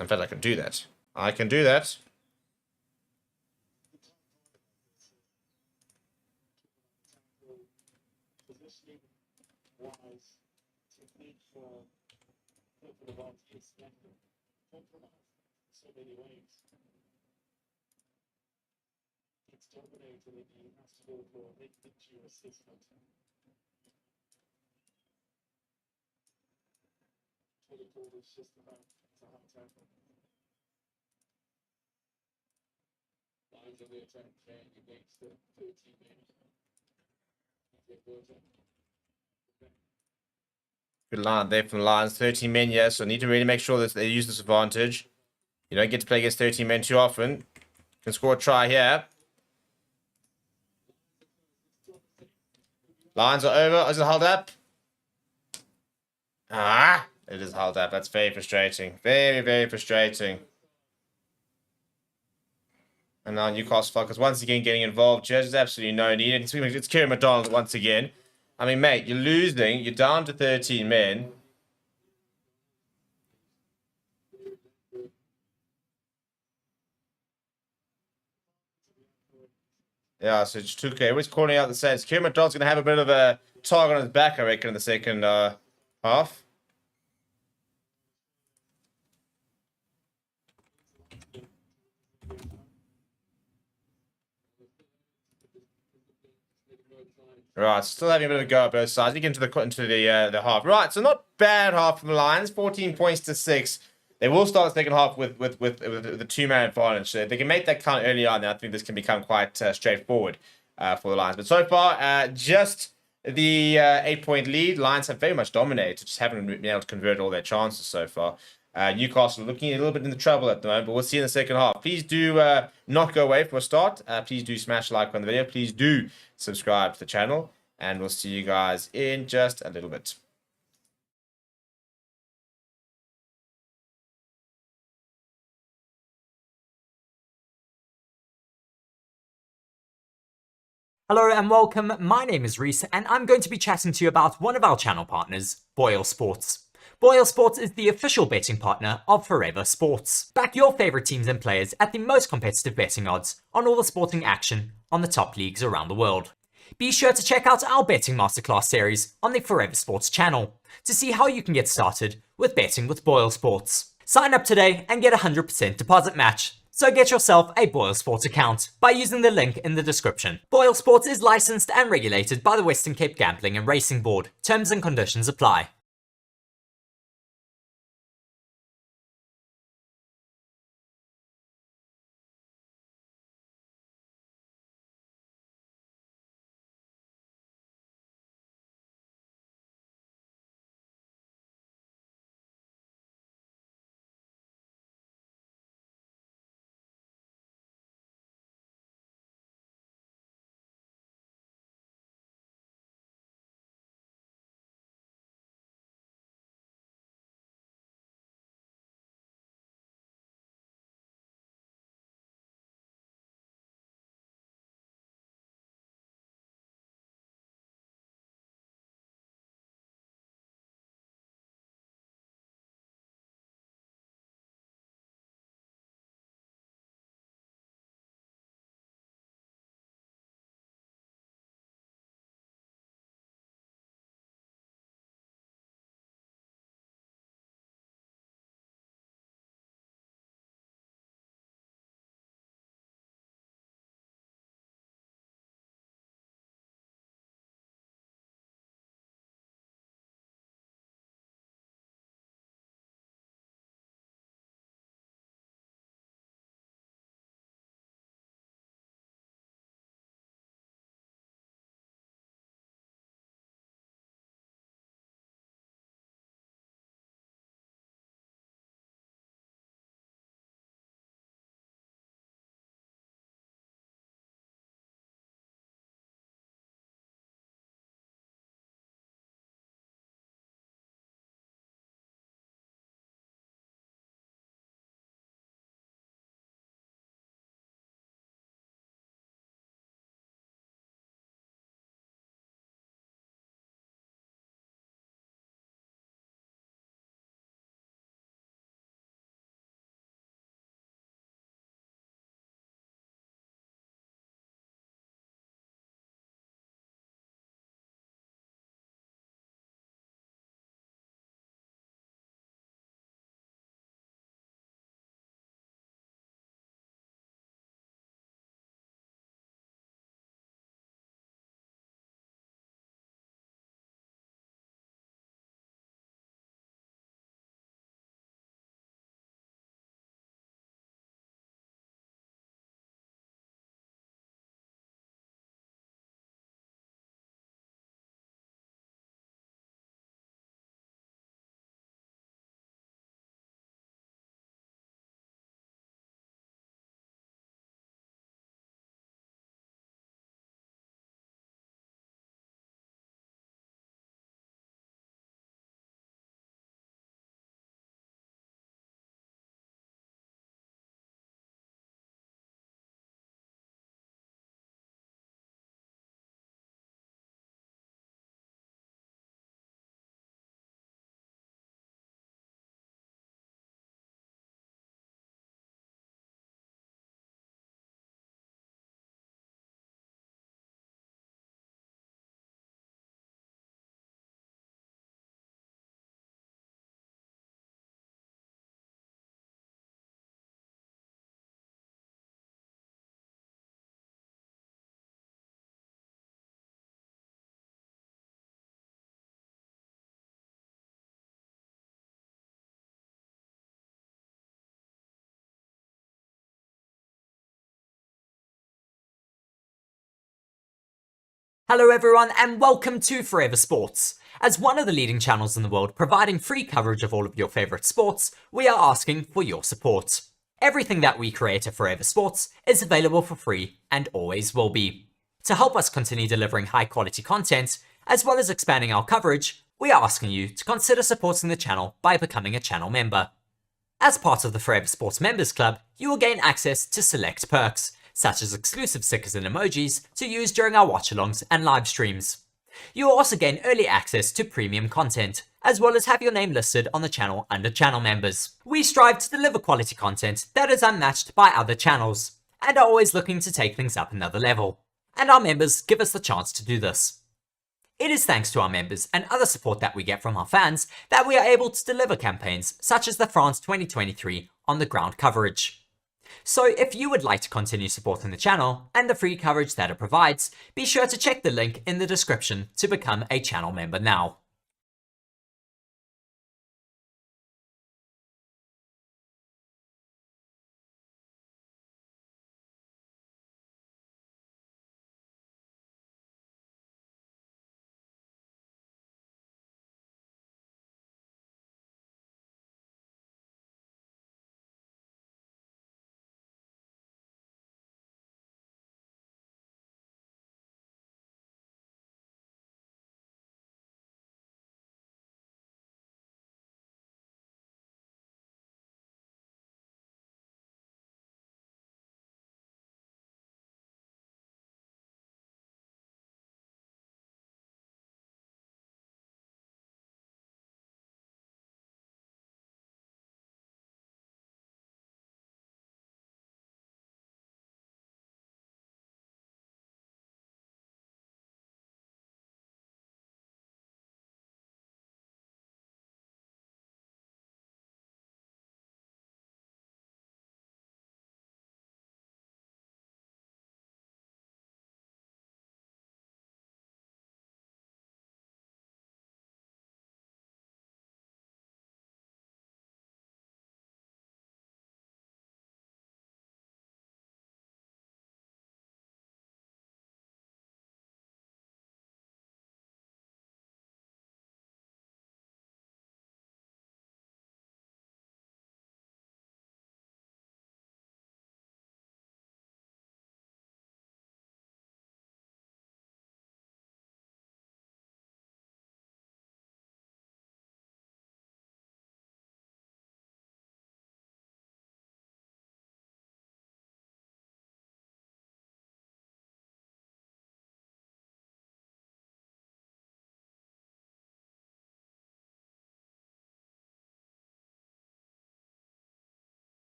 Speaker 1: In fact, I can do that. I can do that. Good line there from the Lions. 13 men, yes. So need to really make sure that they use this advantage. You don't get to play against 13 men too often. Can score a try here. Lines are over. Is it held up? Ah, it is held up. That's very frustrating. Very, very frustrating. And now Newcastle Falcons once again getting involved. There's absolutely no need. It's Kieran McDonald once again. I mean, mate, you're losing. You're down to 13 men. Yeah, so it's 2K. Everybody's calling out the sets. Kieran McDonald's going to have a bit of a target on his back, I reckon, in the second half. Right, still having a bit of a go at both sides. We get into the half. Right, so not bad half from the Lions. 14 points to 6. They will start the second half with the two-man advantage. So if they can make that count early on, then I think this can become quite straightforward for the Lions. But so far, just the 8-point lead. Lions have very much dominated. Just haven't been able to convert all their chances so far. Newcastle looking a little bit in the trouble at the moment, but we'll see in the second half. Please do not go away for a start. Please do smash a like on the video. Please do subscribe to the channel, and we'll see you guys in just a little bit.
Speaker 2: Hello and welcome, my name is Reese and I'm going to be chatting to you about one of our channel partners, BOYLESPORTS. BOYLESPORTS is the official betting partner of Forever Sports. Back your favourite teams and players at the most competitive betting odds on all the sporting action on the top leagues around the world. Be sure to check out our betting masterclass series on the Forever Sports channel to see how you can get started with betting with BOYLESPORTS. Sign up today and get a 100% deposit match. So get yourself a BOYLESPORTS account by using the link in the description. BOYLESPORTS is licensed and regulated by the Western Cape Gambling and Racing Board. Terms and conditions apply. Hello everyone and welcome to Forever Sports. As one of the leading channels in the world providing free coverage of all of your favourite sports, we are asking for your support. Everything that we create at Forever Sports is available for free and always will be. To help us continue delivering high quality content, as well as expanding our coverage, we are asking you to consider supporting the channel by becoming a channel member. As part of the Forever Sports Members Club, you will gain access to select perks, such as exclusive stickers and emojis to use during our watch-alongs and live streams. You will also gain early access to premium content, as well as have your name listed on the channel under channel members. We strive to deliver quality content that is unmatched by other channels, and are always looking to take things up another level. And our members give us the chance to do this. It is thanks to our members and other support that we get from our fans that we are able to deliver campaigns such as the France 2023 on the ground coverage. So if you would like to continue supporting the channel and the free coverage that it provides, be sure to check the link in the description to become a channel member now.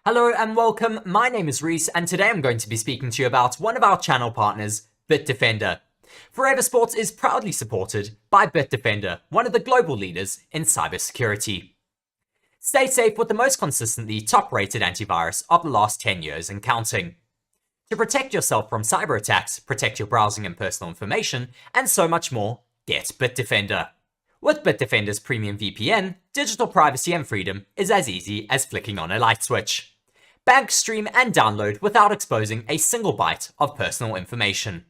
Speaker 2: Hello and welcome, my name is Reese and today I'm going to be speaking to you about one of our channel partners, Bitdefender. Forever Sports is proudly supported by Bitdefender, one of the global leaders in cybersecurity. Stay safe with the most consistently top-rated antivirus of the last 10 years and counting. To protect yourself from cyber attacks, protect your browsing and personal information, and so much more, get Bitdefender. With Bitdefender's premium VPN, digital privacy and freedom is as easy as flicking on a light switch. Bank, stream, and download without exposing a single byte of personal information.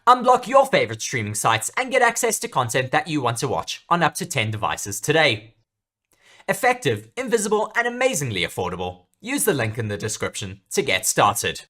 Speaker 2: Unblock your favorite streaming sites and get access to content that you want to watch on up to 10 devices today. Effective, invisible, and amazingly affordable. Use the link in the description to get started.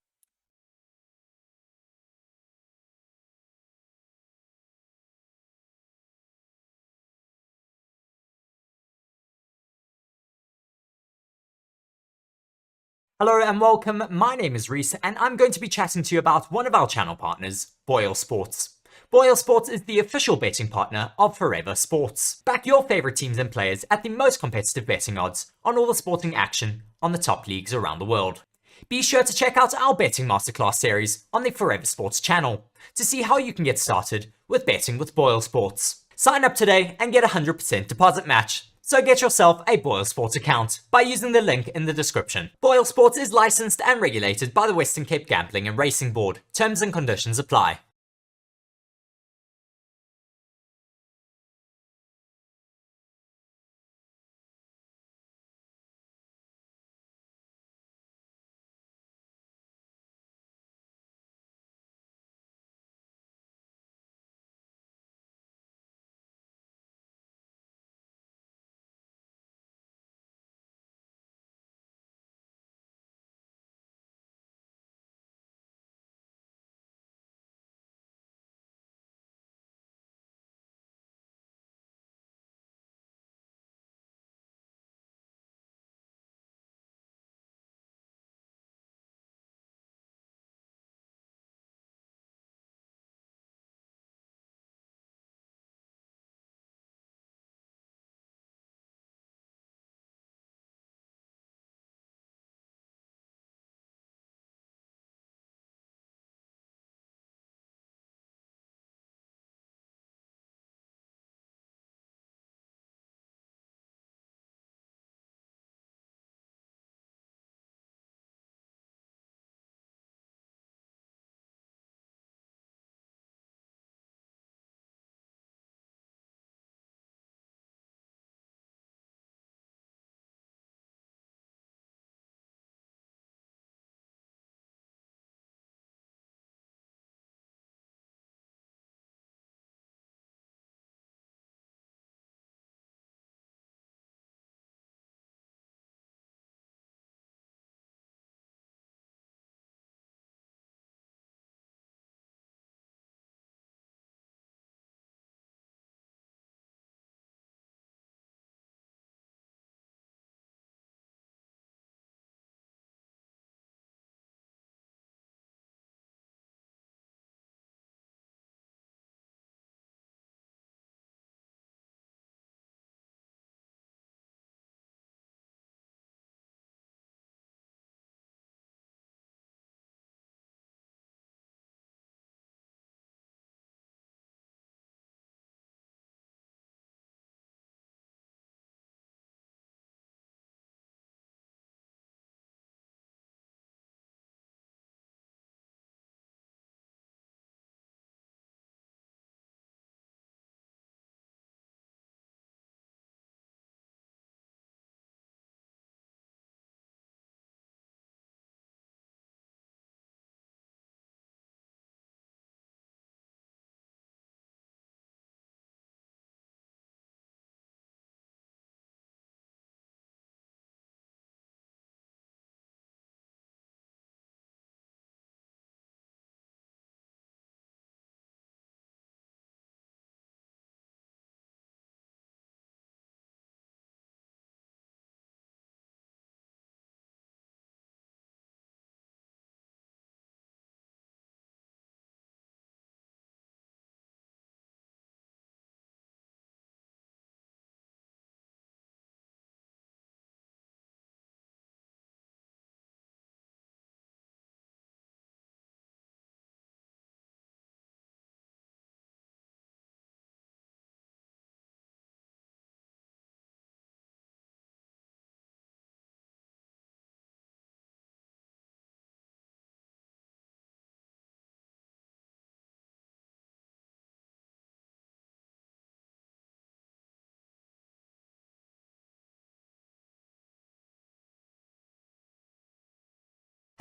Speaker 2: Hello and welcome, my name is Reese and I'm going to be chatting to you about one of our channel partners, BOYLESPORTS. BOYLESPORTS is the official betting partner of Forever Sports. Back your favourite teams and players at the most competitive betting odds on all the sporting action on the top leagues around the world. Be sure to check out our betting masterclass series on the Forever Sports channel to see how you can get started with betting with BOYLESPORTS. Sign up today and get a 100% deposit match. So get yourself a BOYLESPORTS account by using the link in the description. BOYLESPORTS is licensed and regulated by the Western Cape Gambling and Racing Board. Terms and conditions apply.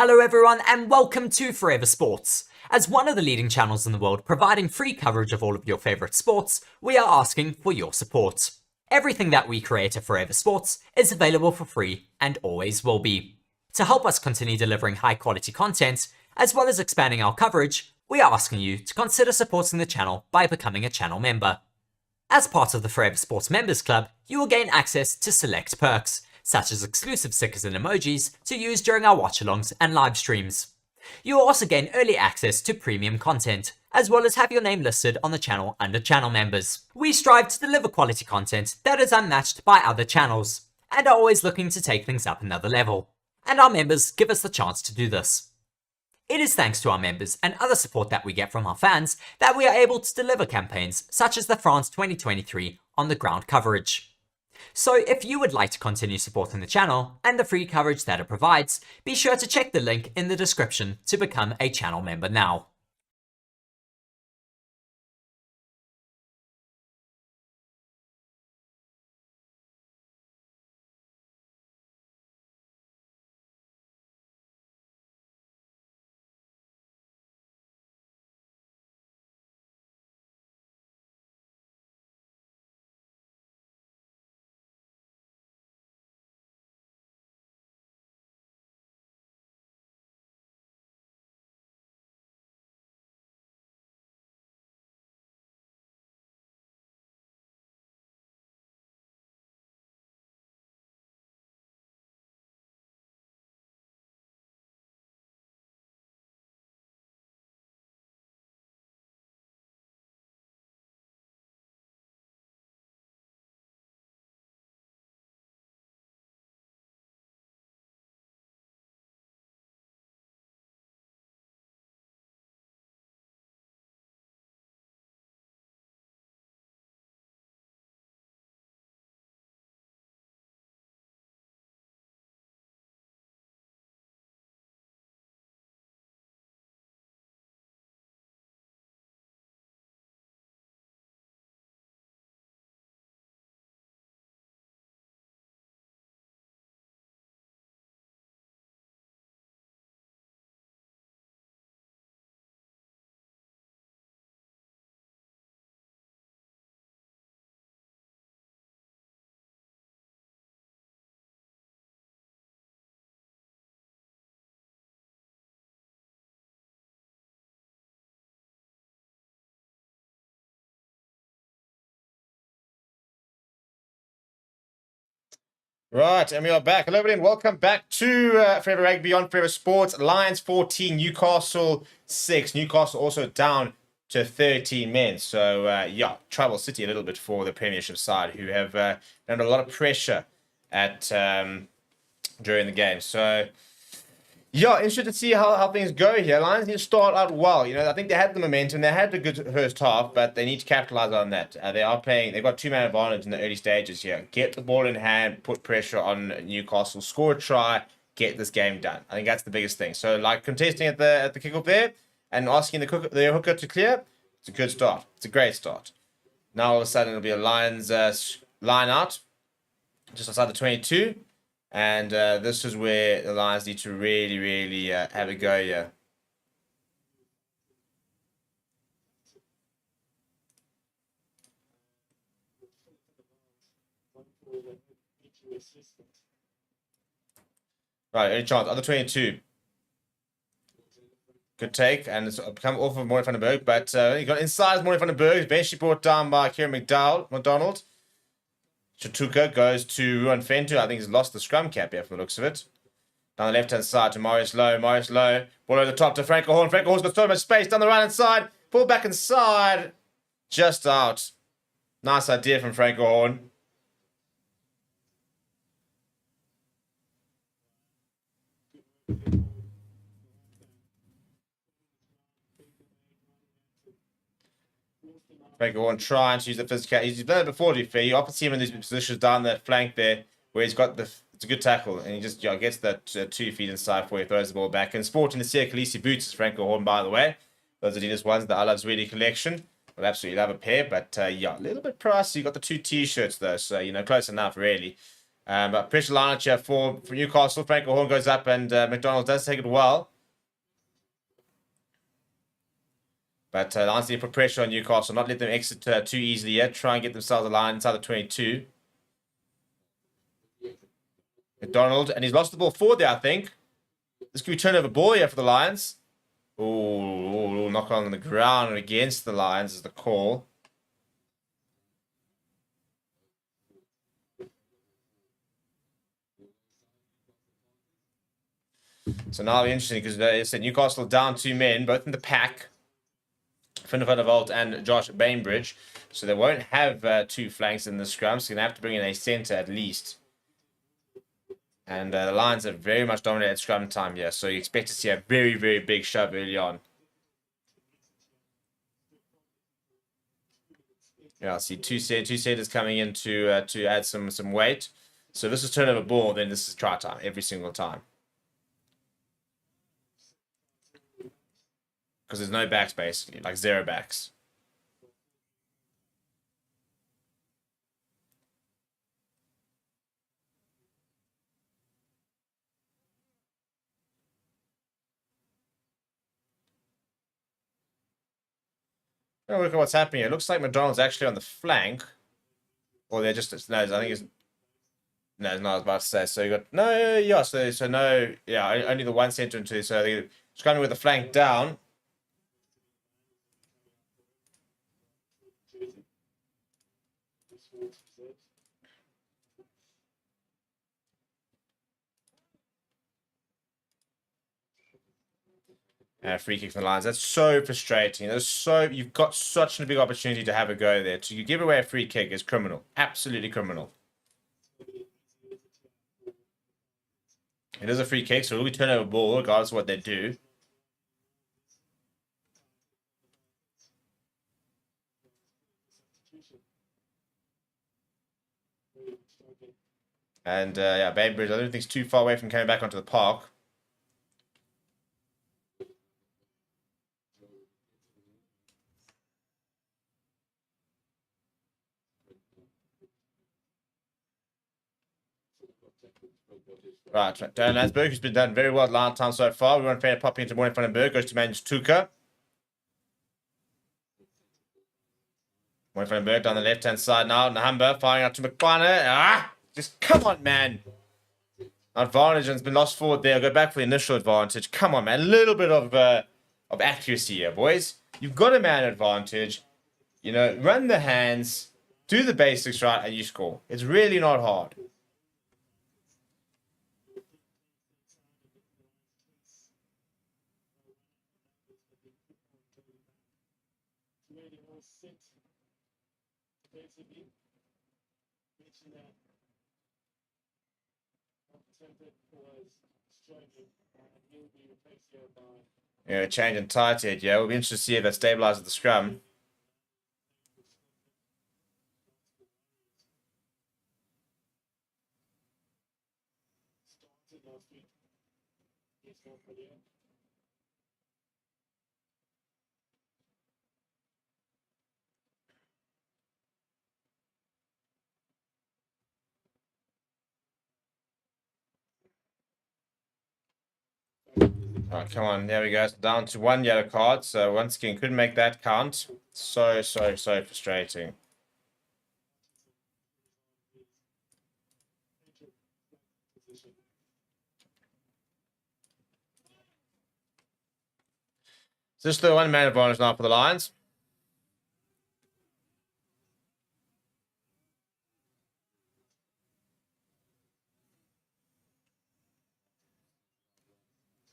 Speaker 2: Hello everyone and welcome to Forever Sports. As one of the leading channels in the world providing free coverage of all of your favourite sports, we are asking for your support. Everything that we create at Forever Sports is available for free and always will be. To help us continue delivering high quality content, as well as expanding our coverage, we are asking you to consider supporting the channel by becoming a channel member. As part of the Forever Sports Members Club, you will gain access to select perks, such as exclusive stickers and emojis to use during our watch-alongs and live streams. You will also gain early access to premium content, as well as have your name listed on the channel under channel members. We strive to deliver quality content that is unmatched by other channels, and are always looking to take things up another level. And our members give us the chance to do this. It is thanks to our members and other support that we get from our fans that we are able to deliver campaigns such as the France 2023 on the ground coverage. So if you would like to continue supporting the channel and the free coverage that it provides, be sure to check the link in the description to become a channel member now.
Speaker 1: Right, and we are back. Hello, everyone. Welcome back to Forever Rugby on Forever Sports. Lions 14, Newcastle 6. Newcastle also down to 13 men. So, yeah, trouble city a little bit for the Premiership side, who have under a lot of pressure at during the game. So, yeah, interested to see how things go here. Lions need to start out well. You know, I think they had the momentum. They had a good first half, but they need to capitalize on that. They are playing. They've got two-man advantage in the early stages here. Get the ball in hand, put pressure on Newcastle, score a try, get this game done. I think that's the biggest thing. So, like contesting at the kickoff there and asking the hooker to clear, it's a good start. It's a great start. Now all of a sudden it'll be a Lions line out just outside the 22. And this is where the Lions need to really have a go here. Right, any chance? Other 22. Good take, and it's come off of Morgan van den Berg, but he got inside Morgan van den Berg. Eventually brought down by Kieran McDonald. Chatuka goes to Ruan Fentu. I think he's lost the scrum cap here from the looks of it. Down the left-hand side to Marius Lowe. Marius Lowe. Ball over the top to Franco Horn. Franco Horn's got so much space down the right-hand side. Pull back inside. Just out. Nice idea from Franco Horn. Franco Horn trying to use the physical. He's done it before, to be fair. You often see him in these positions down that flank there, where he's got the... It's a good tackle, and he just gets that 2 feet inside before he throws the ball back. And sporting the Sia Khaleesi boots is Franco Horn, by the way. Those Adidas ones, the I Loves Really collection. I'll absolutely love a pair, but yeah, a little bit pricey. You got the 2 t-shirts, though, so, you know, close enough, really. But pressure line out here for Newcastle. Franco Horn goes up and McDonald does take it well. But Lions need to put pressure on Newcastle, not let them exit too easily yet. Try and get themselves a line inside the 22. McDonald, and he's lost the ball forward there, I think. This could be turnover ball here for the Lions. Oh, knock on the ground and against the Lions is the call. So now it'll be interesting because they said Newcastle down 2 men, both in the pack. Finn van der Walt and Josh Bainbridge. So they won't have 2 flanks in the scrum, so you're going to have to bring in a centre at least. And the Lions have very much dominated scrum time here, so you expect to see a very, very big shove early on. Yeah, I see two setters coming in to add some weight. So this is turnover ball, then this is try time every single time. Because there's no backs, basically, like 0 backs. I'm gonna look at what's happening here. It looks like McDonald's actually on the flank. Or they're just, no, I think it's, no, it's not, I was about to say. So you got, no, yeah, so no, yeah, only the 1 centre and 2. So they're just coming with the flank down. Free kick from the Lions. That's so frustrating. You've got such a big opportunity to have a go there. To give away a free kick is criminal. Absolutely criminal. It is a free kick, so it will be turnover ball regardless of what they do. And yeah, Bainbridge, I don't think it's too far away from coming back onto the park. Right, Dan Lansberg, who's been done very well at line time so far. We want to pop into Morning Vandenberg, goes to manage Tuka. Morning Vandenberg down the left-hand side now. Nahamba firing out to McBarner. Just come on, man. Advantage has been lost forward there. Go back for the initial advantage. Come on, man. A little bit of accuracy here, boys. You've got a man advantage. You know, run the hands, do the basics right, and you score. It's really not hard. Yeah, change in tight head. Yeah, we'll be interested to see if that stabilizes the scrum. All right, come on. There we go. It's down to 1 yellow card. So once again, couldn't make that count. So frustrating. So just the 1 man advantage now for the Lions.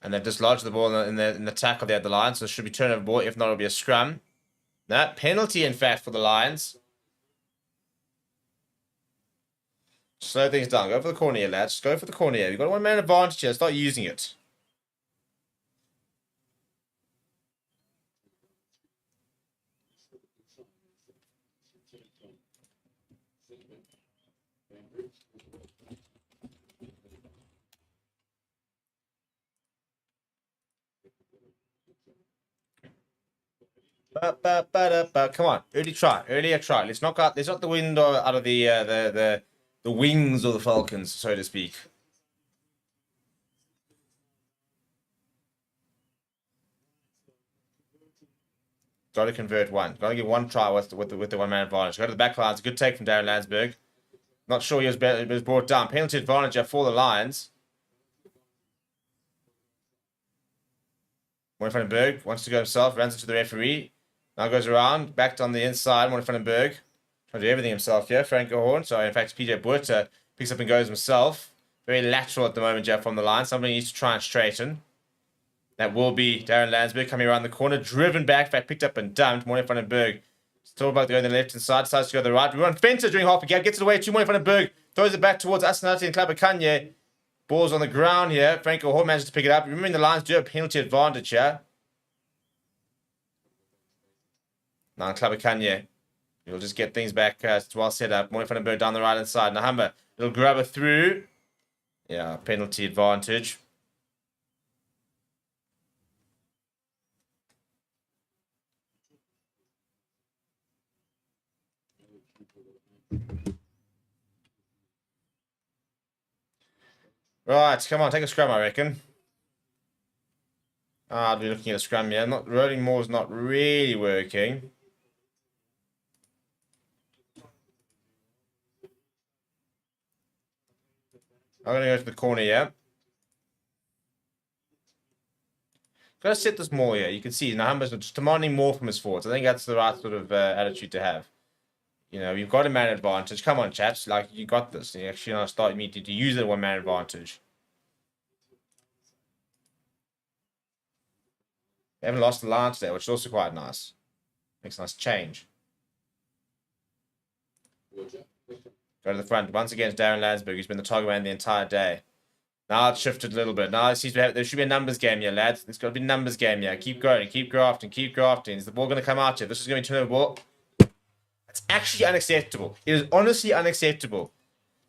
Speaker 1: And they've dislodged the ball in the tackle there at the Lions. So it should be turnover ball. If not, it'll be a scrum. That penalty, in fact, for the Lions. Slow things down. Go for the corner here, lads. Go for the corner here. You've got a 1 man advantage here. Start using it. Come on, earlier try. Let's knock the window out of the the wings of the Falcons, so to speak. Got to convert one. Got to get one try with the one-man advantage. Go to the back line. It's a good take from Darren Landsberg. Not sure he was brought down. Penalty advantage for the Lions. Vandenberg wants to go himself. Runs into the referee. Now goes around. Back on the inside. Vandenberg. Trying to do everything himself here. Franco Horn. So, in fact, PJ Buerta picks up and goes himself. Very lateral at the moment, Jeff, from the line. Somebody needs to try and straighten. That will be Darren Landsberg coming around the corner. Driven back. In fact, picked up and dumped. Vandenberg. Still about to go on the left-hand side. Decides to go to the right. We run Fencer during half a gap. Gets it away to Vandenberg. Throws it back towards Asenati and Klabakanye. Ball's on the ground here. Franco Horn manages to pick it up. Remembering the Lions do have penalty advantage here. Now Klabakanye. He'll just get things back. It's well set up. Vandenberg down the right-hand side. Nahamba. Little grabber through. Yeah, penalty advantage. Right, come on, take a scrum, I reckon. I'll be looking at a scrum here. Rolling more's not really working. I'm going to go to the corner here. Got to set this more here. You can see Nahamba's just demanding more from his forwards. I think that's the right sort of attitude to have. You know, you've got a man advantage. Come on, chaps. Like, you got this. You actually want to start immediately to use the one-man advantage. They haven't lost the line today, which is also quite nice. Makes a nice change. Go to the front. Once again, it's Darren Landsberg, who's been the target man the entire day. Now it's shifted a little bit. Now it seems to have, there should be a numbers game here, lads. There's got to be a numbers game here. Keep going. Keep grafting. Keep grafting. Is the ball going to come out here? This is going to be turnover ball. It's actually unacceptable. It is honestly unacceptable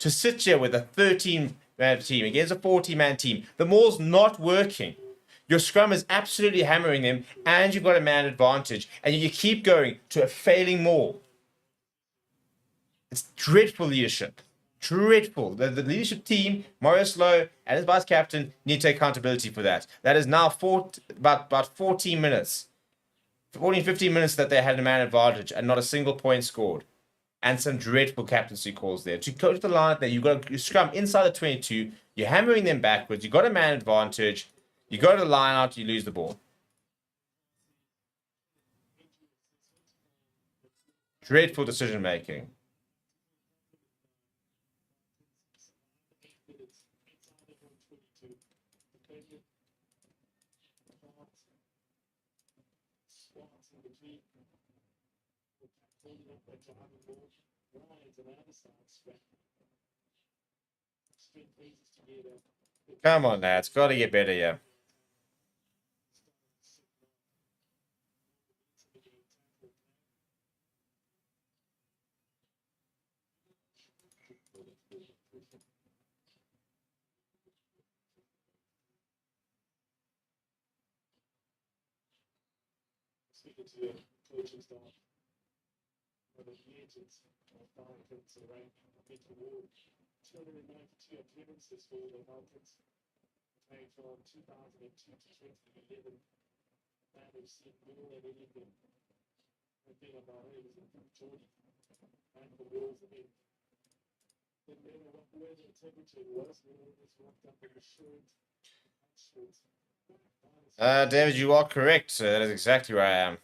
Speaker 1: to sit here with a 13-man team against a 40-man team. The maul's not working. Your scrum is absolutely hammering them, and you've got a man advantage, and you keep going to a failing maul. It's dreadful leadership. Dreadful. The leadership team, Maurice Lowe and his vice captain, need to take accountability for that. That is now about 14 minutes. 14, 15 minutes that they had a man advantage and not a single point scored. And some dreadful captaincy calls there. To go to the line there, you've got to scrum inside the 22. You're hammering them backwards. You've got a man advantage. You go to the line out, you lose the ball. Dreadful decision making. Come on, lads. Got to get better here.
Speaker 3: Speaking to the coaching staff, one of the agents of Falcons around Metro Ward, 292 appearances for the Falcons, playing from 2002 to 2011. And we've seen more than anything. The thing about it is that Jordan and the walls of it. No matter what where the temperature was, we always walked up in the shirt.
Speaker 1: David, you are correct. That is exactly where I am.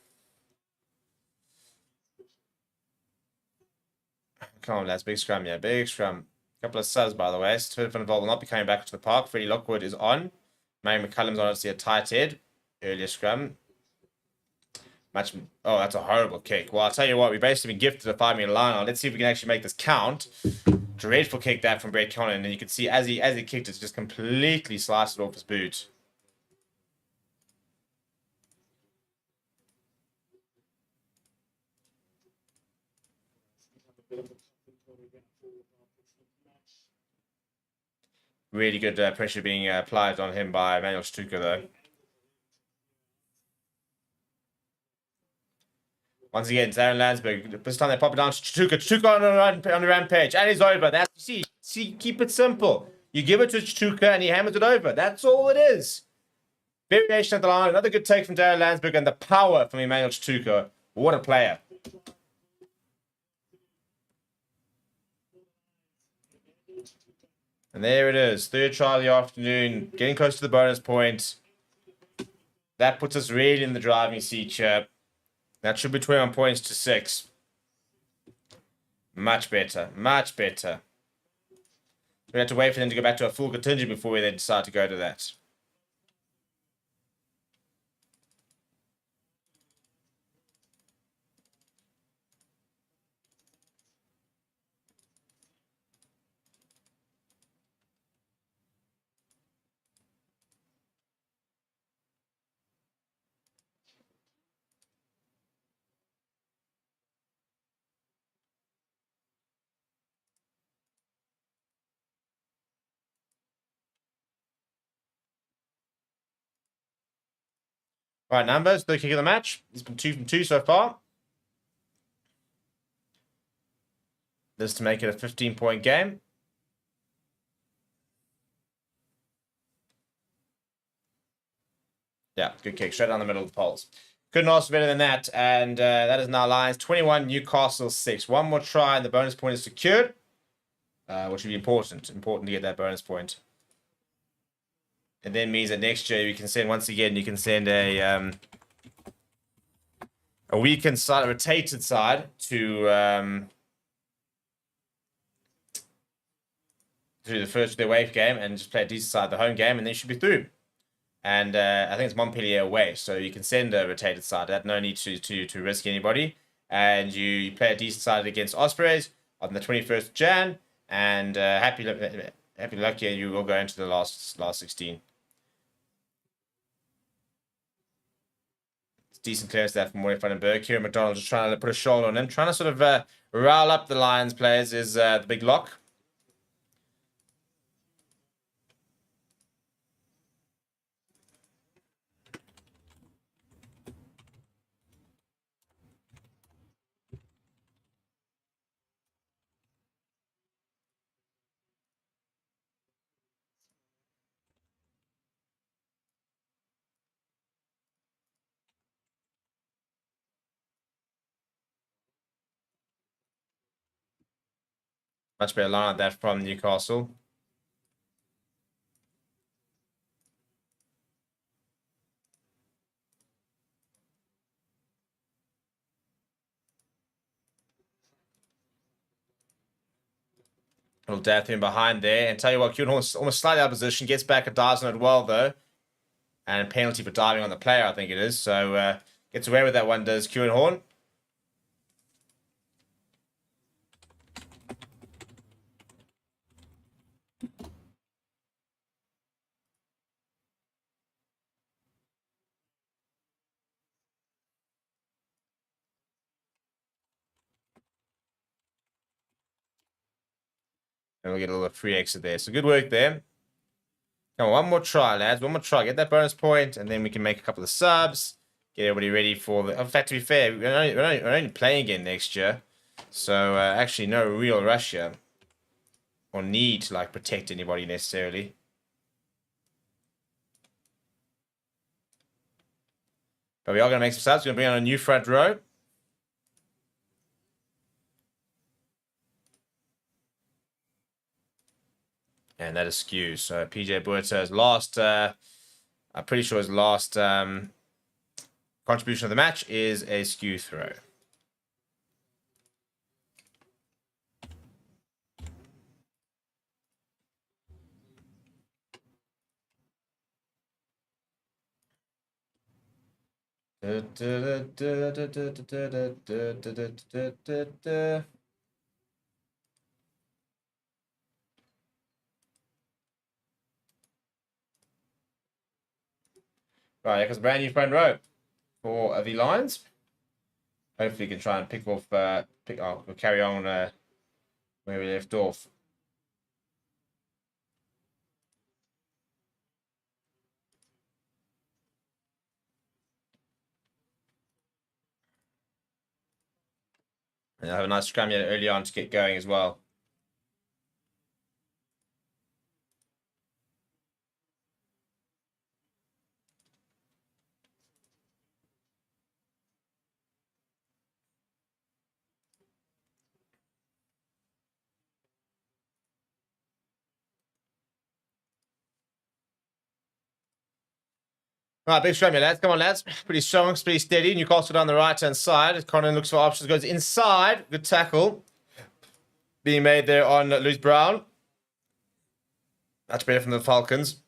Speaker 1: Come on, lads. Big scrum, yeah. Big scrum. Couple of subs, by the way. Festive Fun will not be coming back to the park. Freddie Lockwood is on. Mary McCullum's on to see a tight head. Earlier scrum. Oh, that's a horrible kick. Well, I'll tell you what. We've basically been gifted a 5-meter line on. Let's see if we can actually make this count. Dreadful kick that from Brett Connon. And you can see as he kicked it, just completely sliced it off his boot. Really good pressure being applied on him by Manuel Stuka, though. Once again, it's Aaron Landsberg. This time they pop it down to Chutuka. Chutuka on the rampage. And he's over. That's, see, keep it simple. You give it to Chutuka and he hammers it over. That's all it is. Variation at the line. Another good take from Darren Landsberg and the power from Emmanuel Chutuka. What a player. And there it is. Third try of the afternoon. Getting close to the bonus point. That puts us really in the driving seat here. That should be 21 points to 6. Much better. Much better. We have to wait for them to go back to a full contingent before we then decide to go to that. Right, numbers. Third kick of the match. He's been 2 from 2 so far. This to make it a 15-point game. Yeah, good kick. Straight down the middle of the poles. Couldn't ask for better than that. And that is now Lions 21, Newcastle 6. One more try and the bonus point is secured. Which would be important. Important to get that bonus point. It then means that next year you can send, once again, you can send a weakened side, a rotated side to the first of their away game and just play a decent side the home game, and then you should be through. And I think it's Montpellier away, so you can send a rotated side. That no need to risk anybody. And you play a decent side against Ospreys on the 21st of Jan, and happy lucky you will go into the last 16. Decent clearance there from Moy Vandenberg. Here McDonald just trying to put a shoulder on him. Trying to sort of rile up the Lions players is the big lock. Much better line like that from Newcastle. Little death in behind there. And tell you what, Kuhn almost slightly out of position. Gets back and dives on it well, though. And penalty for diving on the player, I think it is. So gets away with that one, does Kuhn Horn. And we'll get a little free exit there. So good work there. Come on, one more try, lads. One more try. Get that bonus point, and then we can make a couple of subs. Get everybody ready for the... In fact, to be fair, we're only playing again next year. So, actually, no real rush here. Or need to, like, protect anybody necessarily. But we are going to make some subs. We're going to bring on a new front row. And that is skew. So PJ Buerto's last, I'm pretty sure his last contribution of the match is a skew throw. Right, here comes a brand new front row for the Lions. Hopefully, we can try and pick off, we'll carry on where we left off. And they'll have a nice scrum here early on to get going as well. All right, big scrum here, lads. Come on, lads. Pretty strong, pretty steady. Newcastle down the right-hand side. Conan looks for options, goes inside. Good tackle being made there on Lewis Brown. That's better from the Falcons.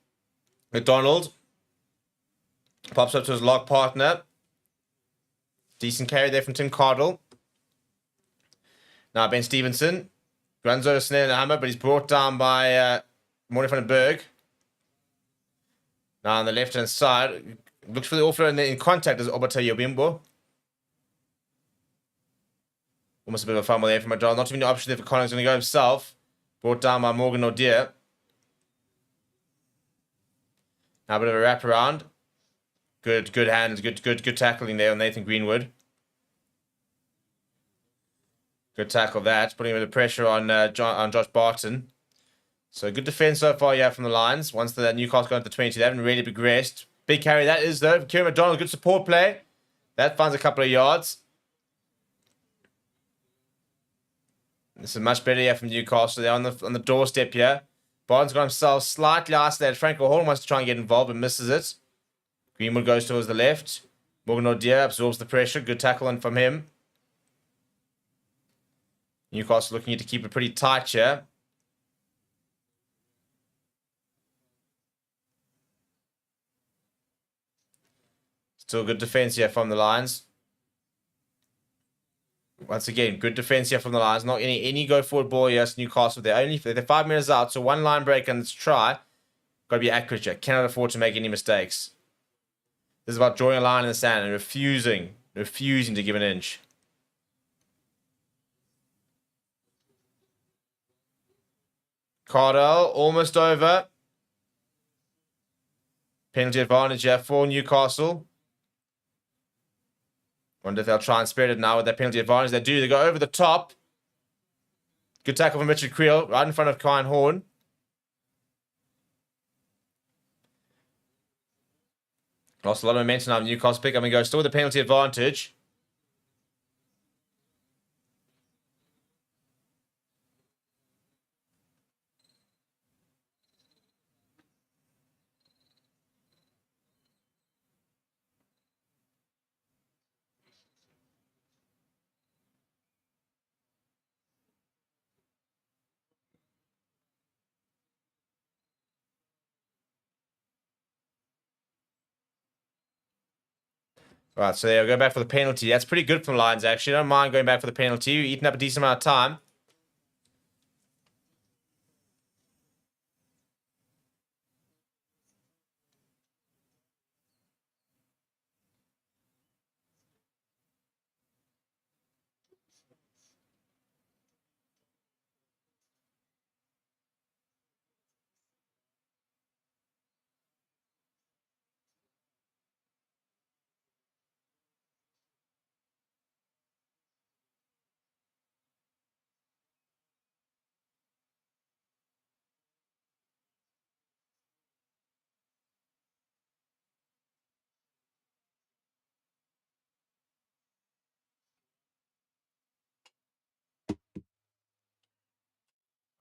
Speaker 1: McDonald pops up to his lock partner. Decent carry there from Tim Cardle. Now Ben Stevenson runs over Snare and Hammer, but he's brought down by Morley van den Berg. Now on the left-hand side, looks for the offload in contact as Obata Yobimbo. Almost a bit of a fumble there from Madrid. Not even the option there for Collins. Going to go himself. Brought down by Morgan O'Dear. Now a bit of a wraparound. Good hands. Good tackling there on Nathan Greenwood. Good tackle that. Putting a bit of pressure on Josh Barton. So good defense so far, yeah, from the Lions. Once the Newcastle got into the 20, they haven't really progressed. Big carry that is, though. Kieran McDonald, good support play. That finds a couple of yards. This is much better here from Newcastle. They're on the doorstep here. Barton's got himself slightly isolated. Franco Hall wants to try and get involved, but misses it. Greenwood goes towards the left. Morgan O'Dear absorbs the pressure. Good tackle in from him. Newcastle looking to keep it pretty tight here. Still good defense here from the Lions. Once again, good defense here from the Lions. Not any go forward ball here. Newcastle. They're 5 minutes out, so one line break and let's try. Got to be accurate here. Cannot afford to make any mistakes. This is about drawing a line in the sand and refusing to give an inch. Cardell almost over. Penalty advantage here for Newcastle. Wonder if they'll try and spread it now with that penalty advantage. They do. They go over the top. Good tackle from Richard Creel right in front of Kyan Horn. Lost a lot of momentum now. Newcastle pick up and go. Still with the penalty advantage. Right, so they'll go back for the penalty. That's pretty good from the Lions, actually. I don't mind going back for the penalty. You're eating up a decent amount of time.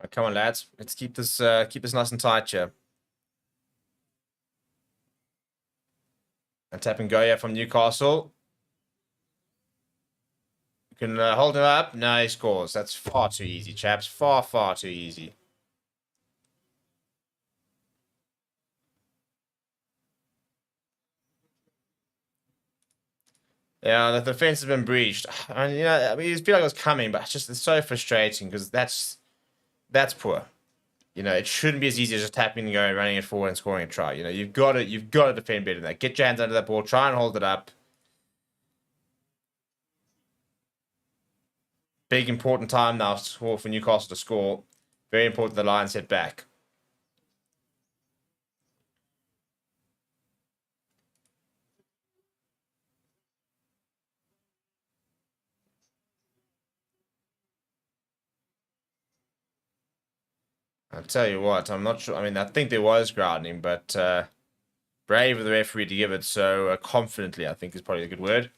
Speaker 1: Right, come on, lads. Let's keep this nice and tight here. And tap and go here from Newcastle. You can hold him up. No, he scores. That's far too easy, chaps. Far too easy. Yeah, the defense has been breached. And, you know, I mean, it feel like it was coming, but it's so frustrating because that's poor. You know, it shouldn't be as easy as just tapping and going, running it forward and scoring a try. You know, you've got to defend better than that. Get your hands under that ball. Try and hold it up. Big important time now for Newcastle to score. Very important the Lions hit back. tell you what, I'm not sure. I mean, I think there was grounding, but brave of the referee to give it so confidently, I think is probably a good word.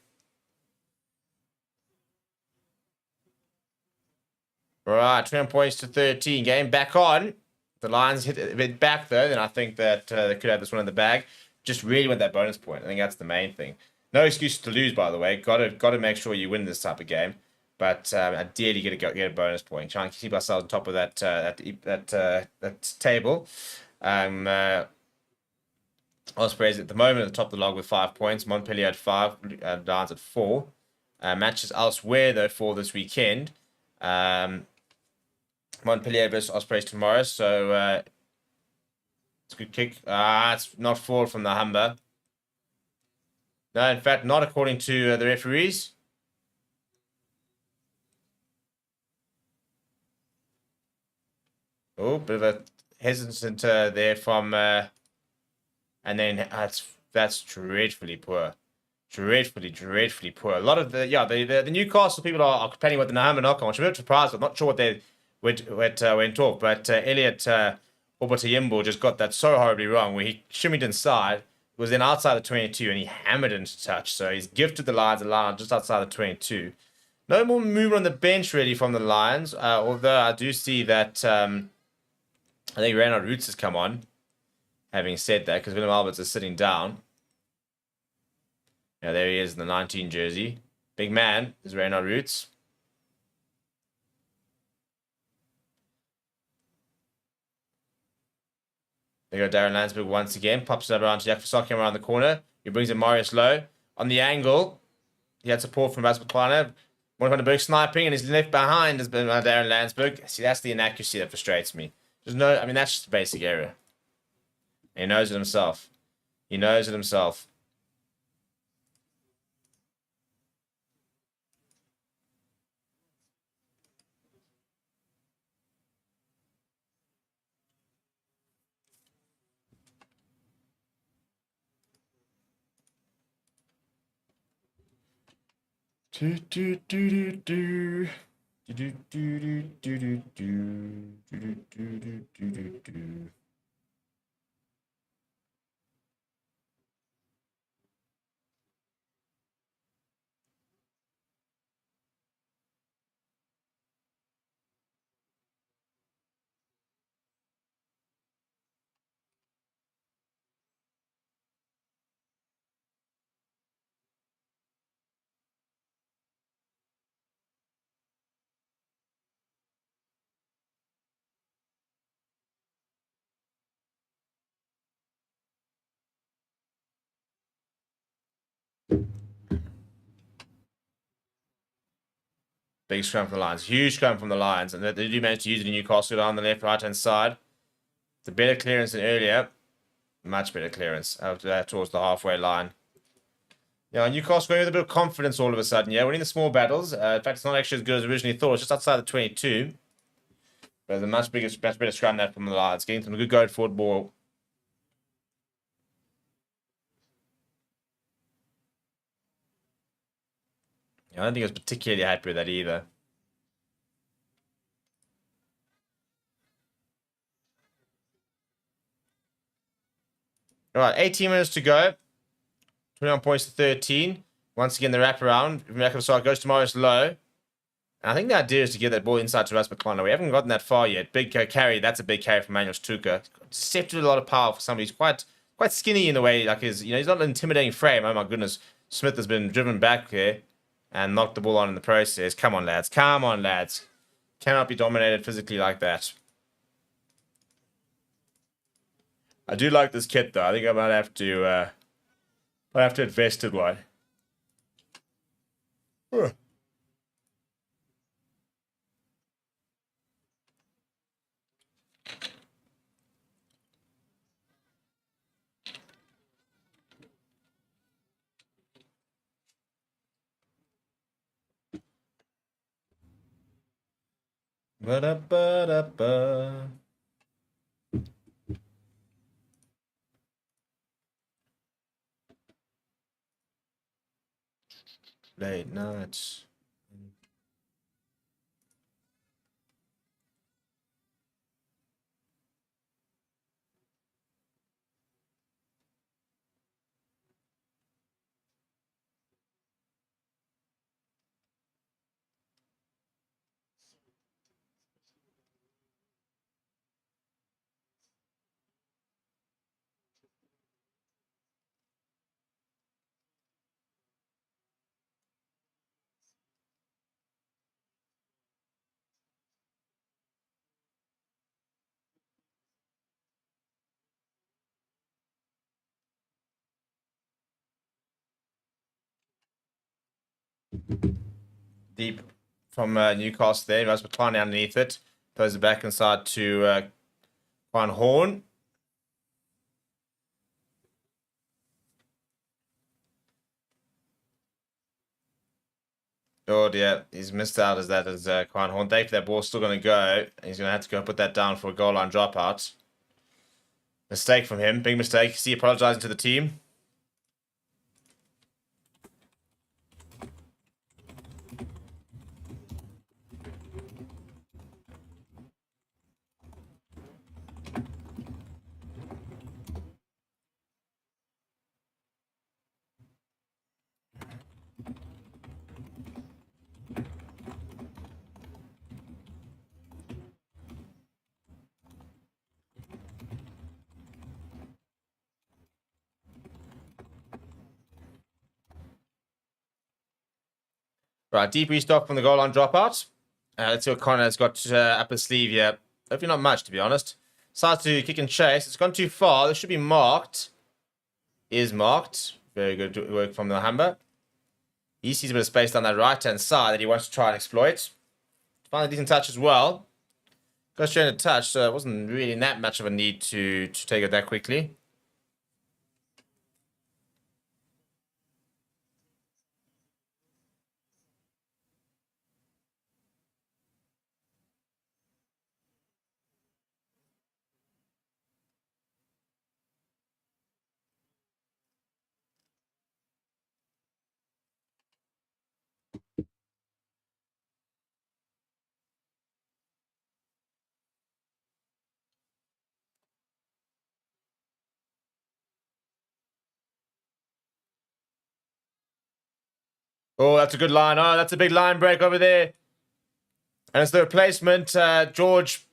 Speaker 1: Right, 20 points to 13. Game back on. The Lions hit a bit back, though, then I think that they could have this one in the bag. Just really want that bonus point. I think that's the main thing. No excuse to lose, by the way. Got to make sure you win this type of game. But ideally, get a bonus point. Try and keep ourselves on top of that table. Ospreys at the moment at the top of the log with 5 points. Montpellier at 5. Lions at 4. Matches elsewhere, though, for this weekend. Montpellier versus Ospreys tomorrow, so it's a good kick. It's not forward from the Humber. No, in fact, not according to the referees. Oh, bit of a hesitant there from, and then that's dreadfully poor. Dreadfully poor. A lot of the Newcastle people are complaining about the Nahama knock-on, which I'm a bit surprised. I'm not sure what they went off, but Elliot Obatayimbo just got that so horribly wrong, where he shimmied inside, was then outside the 22, and he hammered into touch. So he's gifted the Lions a line just outside the 22. No more movement on the bench really from the Lions, although I do see that I think Reynard Roots has come on. Having said that, because Willem Alberts is sitting down. Yeah, there he is in the 19 jersey. Big man is Reynard Roots. There go Darren Landsberg once again. Pops it up around to Jack Fasaki around the corner. He brings in Marius Lowe. On the angle, he had support from Bas McClarner. One van den Berg sniping, and he's left behind has been Darren Landsberg. See, that's the inaccuracy that frustrates me. There's no, I mean, that's just a basic error. And he knows it himself. He knows it himself. Do do do do do. Do do do do do do do do do do do. Big scrum from the Lions. Huge scrum from the Lions. And they do manage to use it in Newcastle on the left, right-hand side. It's a better clearance than earlier. Much better clearance towards the halfway line. Yeah, Newcastle going with a bit of confidence all of a sudden. Yeah, winning the small battles. In fact, it's not actually as good as originally thought. It's just outside the 22. But there's a much better scrum than from the Lions. Getting some good go forward ball. Yeah, I don't think I was particularly happy with that either. All right, 18 minutes to go. 21 points to 13. Once again, the wraparound. Rebecca goes to Morris Lowe. And I think the idea is to get that ball inside to Russ McConnell. We haven't gotten that far yet. Big carry. That's a big carry from Manuel Stuka. Accepted a lot of power for somebody who's quite skinny in the way. Like he's not an intimidating frame. Oh my goodness. Smith has been driven back there and knocked the ball on in the process. Come on, lads. Come on, lads. Cannot be dominated physically like that. I do like this kit though. I think I might have to invest in one. Ba-da-ba-da-ba. Late nights. Deep from Newcastle there. Rasmus Klein underneath it. Throws it back inside to Van Horn. Oh dear, he's missed out as Quan Horn. Thankfully, that ball's still going to go. He's going to have to go put that down for a goal line dropout. Mistake from him, big mistake. See, apologizing to the team. Right, deep restock from the goal line dropout. Let's see what Connor's got up his sleeve here. Hopefully not much, to be honest. Decides to kick and chase. It's gone too far. This should be marked. Is marked. Very good work from the Humber. He sees a bit of space down that right-hand side that he wants to try and exploit. Finally, a decent touch as well. Got straight in a touch, so it wasn't really that much of a need to take it that quickly. Oh, that's a good line. Oh, that's a big line break over there. And it's the replacement, George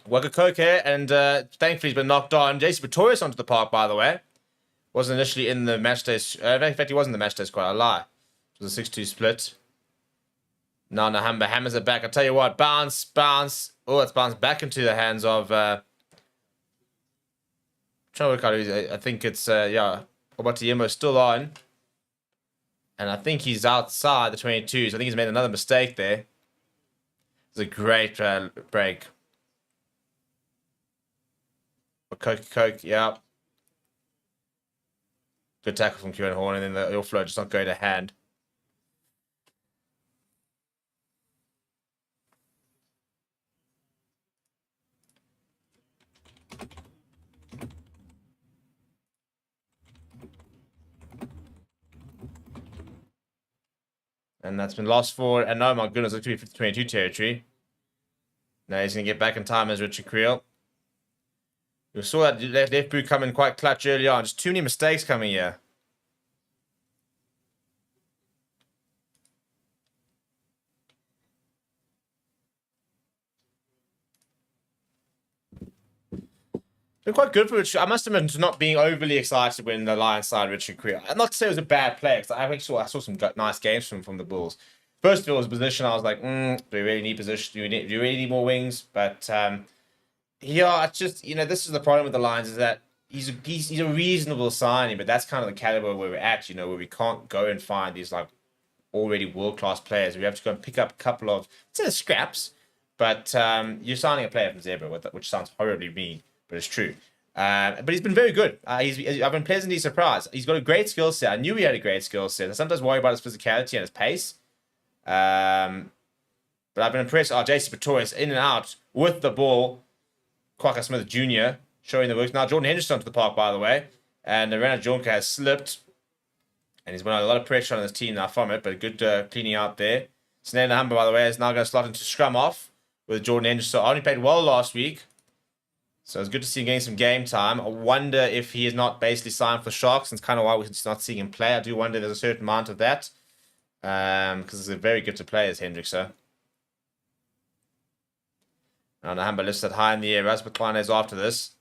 Speaker 1: Wakakoke, and thankfully he's been knocked on. JC Pretorius onto the park, by the way. Wasn't initially in the match day. In fact, he wasn't in the match day squad. I lie. It was a 6-2 split. Now Nahamba hammers it back. I tell you what, bounce, bounce. Oh, it's bounced back into the hands of... trying to work out who I think it's, yeah, Obatiyemo still on. And I think he's outside the 22s. I think he's made another mistake there. It's a great break. Coke, yeah. Good tackle from Kieran Horn, and then the offload just not going to hand. And that's been lost for, and oh my goodness, it's going to be 22 territory. Now he's going to get back in time as Richard Creel. We saw that left boot come in quite clutch early on. Just too many mistakes coming here. Been quite good for Richard. I must admit not being overly excited when the Lions signed Richard Creel. I'm not to say it was a bad player, because I saw some nice games from the Bulls. First of all, his position, I was like, do we really need position? Do we really need more wings? But yeah, it's just, this is the problem with the Lions, is that he's a reasonable signing, but that's kind of the caliber where we're at, where we can't go and find these like already world-class players. We have to go and pick up a couple of, scraps, but you're signing a player from Zebra, which sounds horribly mean, but it's true. But he's been very good. I've been pleasantly surprised. He's got a great skill set. I knew he had a great skill set. I sometimes worry about his physicality and his pace. But I've been impressed. JC Pretorius in and out with the ball. Quaka Smith Jr. showing the works. Now Jordan Henderson to the park, by the way. And Renat Jonker has slipped. And he's been under a lot of pressure on his team now from it. But good cleaning out there. Sinead Humber, by the way, is now going to slot into scrum off with Jordan Henderson. Only played well last week. So it's good to see him getting some game time. I wonder if he is not basically signed for Sharks. And it's kind of why we're just not seeing him play. I do wonder there's a certain amount of that. Because it's a very good to play as Hendrickson. Now Humber lifts it high in the air. Rasmus Klein is after this.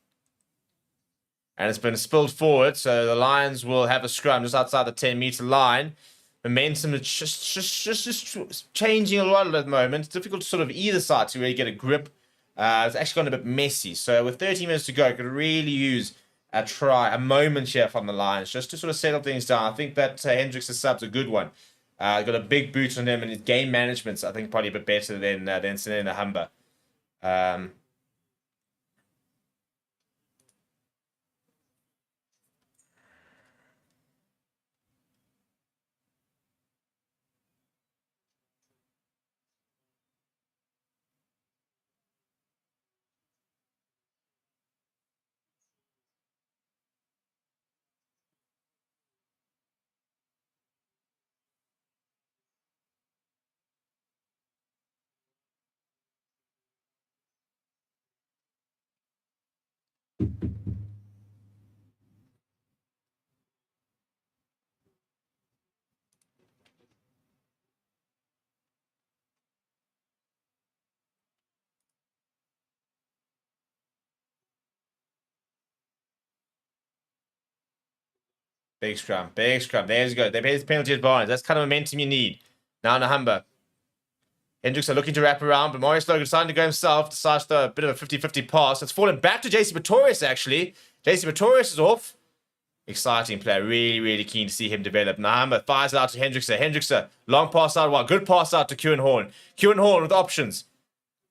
Speaker 1: And it's been spilled forward. So the Lions will have a scrum just outside the 10-meter line. Momentum is just changing a lot at the moment. It's difficult to sort of either side to really get a grip. It's actually gone a bit messy. So with 30 minutes to go, could really use a moment here from the Lions just to sort of settle things down. I think that Hendrick's sub's a good one. Got a big boot on him, and his game management's, I think, probably a bit better than Senena Humber. Big scrum, big scrum. There's go. They pay his penalty advantage. That's kind of momentum you need. Now Nahamba. Hendricks are looking to wrap around, but Marius Logan deciding to go himself. Decides to a bit of a 50-50 pass. It's fallen back to JC Pretorius, actually. JC Pretorius is off. Exciting player. Really, really keen to see him develop. Nahamba fires it out to Hendrickson. Hendrickson, long pass out wide. Good pass out to Kewan Horn. Kewan Horn with options.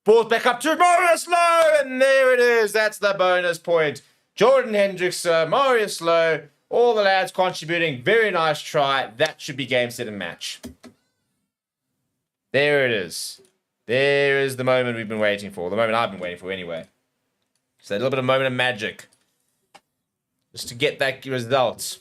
Speaker 1: Ball back up to Marius Lowe, and there it is. That's the bonus point. Jordan Hendrickson, Marius Lowe, all the lads contributing. Very nice try. That should be game, set, and match. There it is. There is the moment we've been waiting for. The moment I've been waiting for, anyway. So a little bit of moment of magic. Just to get that result.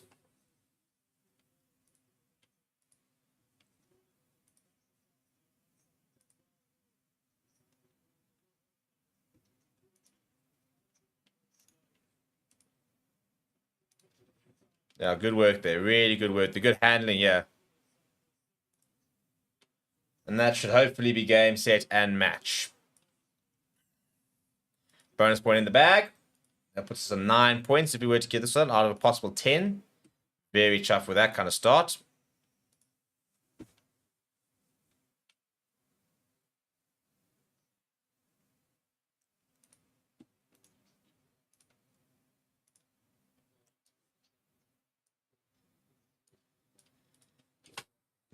Speaker 1: Yeah, good work there. Really good work. The good handling, yeah. And that should hopefully be game, set, and match. Bonus point in the bag. That puts us on 9 points if we were to get this one out of a possible 10. Very chuffed with that kind of start.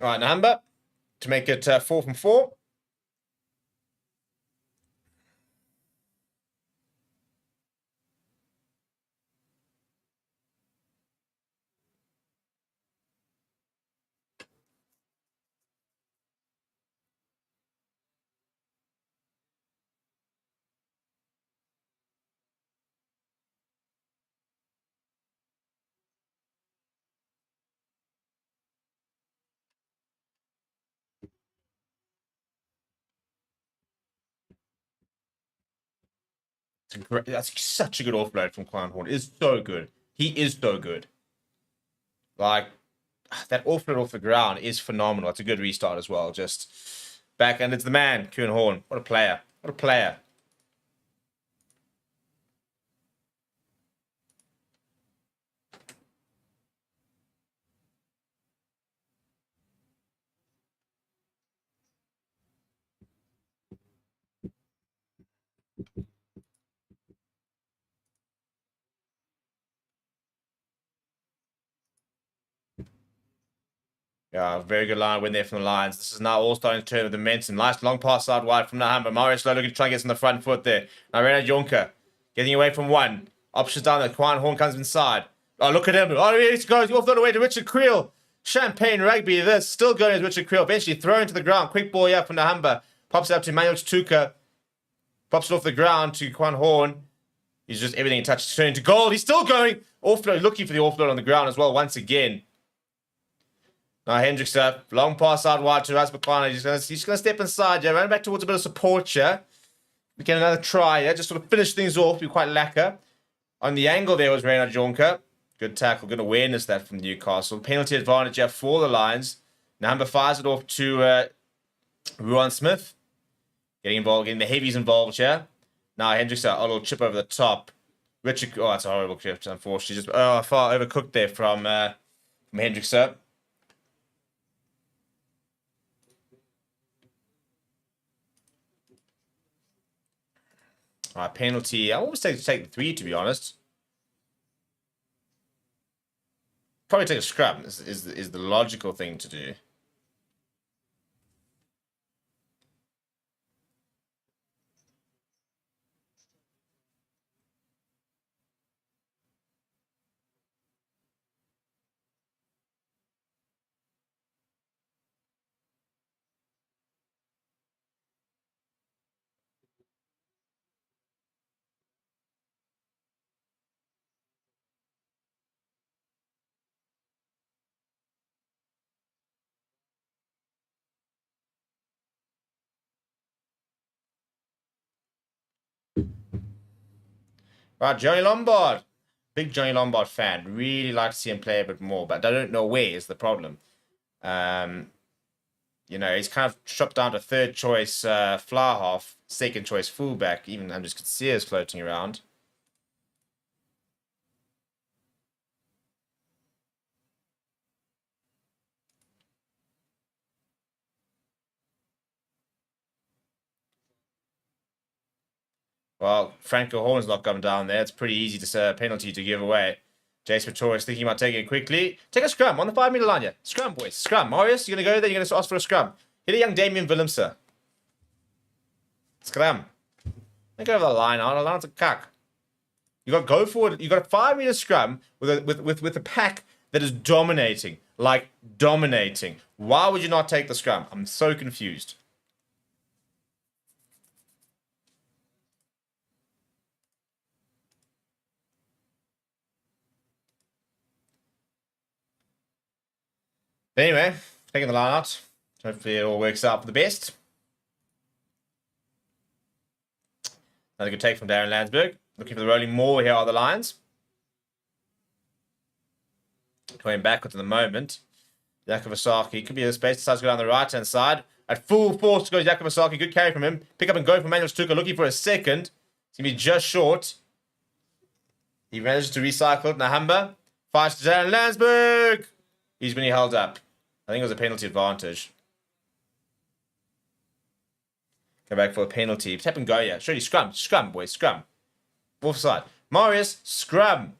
Speaker 1: All right, Nahamba, to make it 4 from 4. That's such a good offload from Clown Horn. It is so good. He is so good. Like, that offload off the ground is phenomenal. It's a good restart as well. Just back, and it's the man, Kuhn Horn. What a player. What a player. Yeah, very good line win there from the Lions. This is now all starting to turn with momentum. Nice long pass out wide from Nahamba. Marius Lowe looking to try and get on the front foot there. Now Renard Jonker getting away from one. Options down there. Quan Horn comes inside. Oh, look at him. Oh, he goes off the way to Richard Creel. Champagne rugby. This still going as Richard Creel. Eventually thrown to the ground. Quick ball here from Nahamba. Pops it up to Manuel Tutuka. Pops it off the ground to Quan Horn. He's just everything in touch. Turning to goal. He's still going. Offload, looking for the offload on the ground as well once again. Now Hendricks up. Long pass out wide to Rasmussen. He's gonna step inside, yeah. Run back towards a bit of support, yeah. We get another try, yeah. Just sort of finish things off. Be quite lacquer. On the angle there was Reynard Jonker. Good tackle, good awareness that from Newcastle. Penalty advantage, yeah, for the Lions. Nahamba fires it off to Ruan Smith. Getting involved, getting the heavies involved, yeah. Now Hendricks a little chip over the top. Richard, oh, that's a horrible chip, unfortunately. Just far overcooked there from Hendricks up. Penalty. I always take the 3, to be honest. Probably take a scrub is the logical thing to do. Right, Johnny Lombard. Big Johnny Lombard fan. Really like to see him play a bit more, but I don't know where is the problem. You know, he's kind of dropped down to third choice fly half, second choice fullback. Even Andres Katsias floating around. Well, Franco Horn's not coming down there. It's pretty easy to say a penalty to give away. Jace Pretorius thinking about taking it quickly. Take a scrum on the 5 meter line here. Scrum, boys. Scrum. Marius, you're going to go there. You're going to ask for a scrum. Hit a young Damien Willemse. Scrum. Don't go over the line. The line's a cuck. You got to go forward. You got a 5 meter scrum with a pack that is dominating. Like, dominating. Why would you not take the scrum? I'm so confused. Anyway, taking the line out. Hopefully it all works out for the best. Another good take from Darren Landsberg. Looking for the rolling more here are the Lions. Going backwards at the moment. Yakovasaki could be in space. Decides to go down the right-hand side. At full force goes Yakovasaki. Good carry from him. Pick up and go from Manuel Stuka. Looking for a second. It's going to be just short. He manages to recycle it. Nahamba. Fires to Darren Landsberg. He's been held up. I think it was a penalty advantage. Go back for a penalty. Tap and go, yeah. Surely scrum. Scrum, boys. Scrum. Offside. Marius, scrum.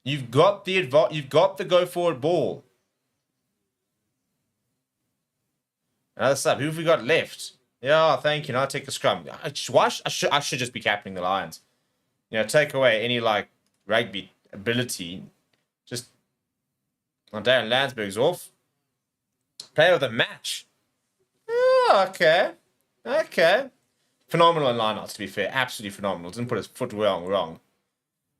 Speaker 1: You've got the go forward ball. Another sub. Who have we got left? Yeah, thank you. Now I'll take the scrum. I should just be captaining the Lions. You know, take away any like rugby ability. Just Darren Landsberg's off. Player of the match. Oh, okay. Okay. Phenomenal in lineouts, to be fair. Absolutely phenomenal. Didn't put his foot wrong.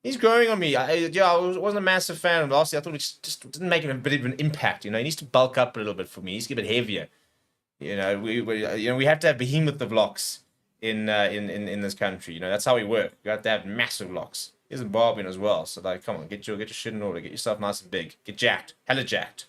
Speaker 1: He's growing on me. I wasn't a massive fan of him last year. I thought it just didn't make him a bit of an impact. You know, he needs to bulk up a little bit for me. He needs to get a bit heavier. You know, we have to have behemoth of locks in this country. You know, that's how we work. You have to have massive locks. He's a Barbian as well. So like, come on, get your shit in order. Get yourself nice and big. Get jacked. Hella jacked.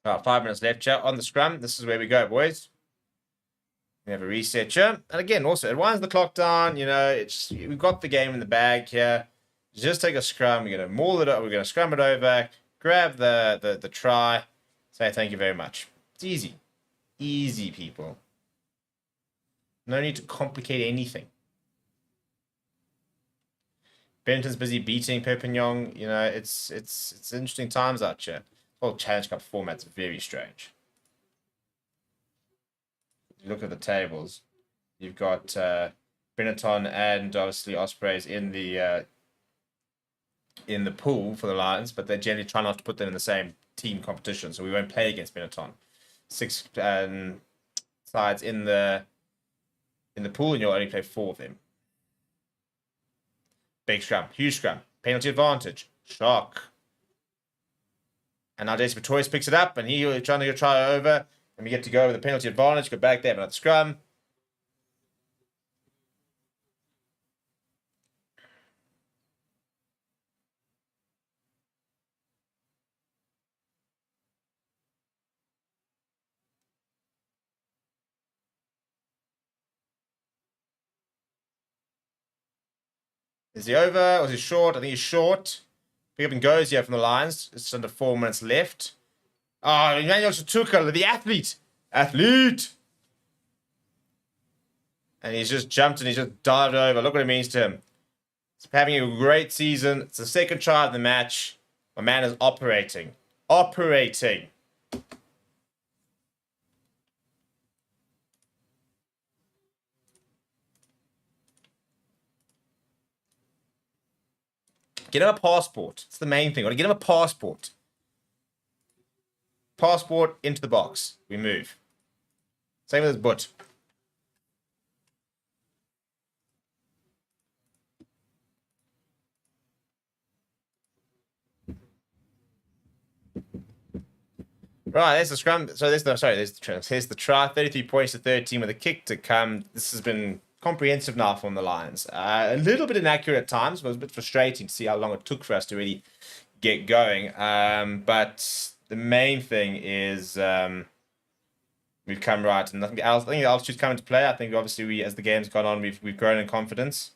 Speaker 1: About 5 minutes left, chat. On the scrum, this is where we go, boys. We have a reset here. And again, also, it winds the clock down. You know, we've got the game in the bag here. Just take a scrum. We're going to maul it up. We're going to scrum it over. Grab the try. Say thank you very much. It's easy. Easy, people. No need to complicate anything. Benton's busy beating Perpignan. You know, it's interesting times out here. The whole Challenge Cup format's very strange. You look at the tables. You've got Benetton and obviously Ospreys in the pool for the Lions, but they generally try not to put them in the same team competition, so we won't play against Benetton. 6 sides in the pool, and you'll only play 4 of them. Big scrum, huge scrum, penalty advantage, shock. And now Jason Pretorius picks it up, and he's trying to try over. And we get to go with the penalty advantage. Go back there, another scrum. Is he over? Or is he short? I think he's short. Pick up and goes here from the Lions. It's under 4 minutes left. Oh, Emmanuel Shatuka, the athlete. Athlete! And he's just jumped and he's just dived over. Look what it means to him. He's having a great season. It's the second try of the match. My man is operating. Operating. Get him a passport. It's the main thing. Got to get him a passport. passport into the box. We move. Same with his butt. Right, there's the scrum. So there's the try. 33 points to 13 with a kick to come. This has been comprehensive now from the Lions. A little bit inaccurate at times. It was a bit frustrating to see how long it took for us to really get going. But the main thing is we've come right, and nothing else. I think the altitude's come into play. I think obviously as the game's gone on, we've grown in confidence.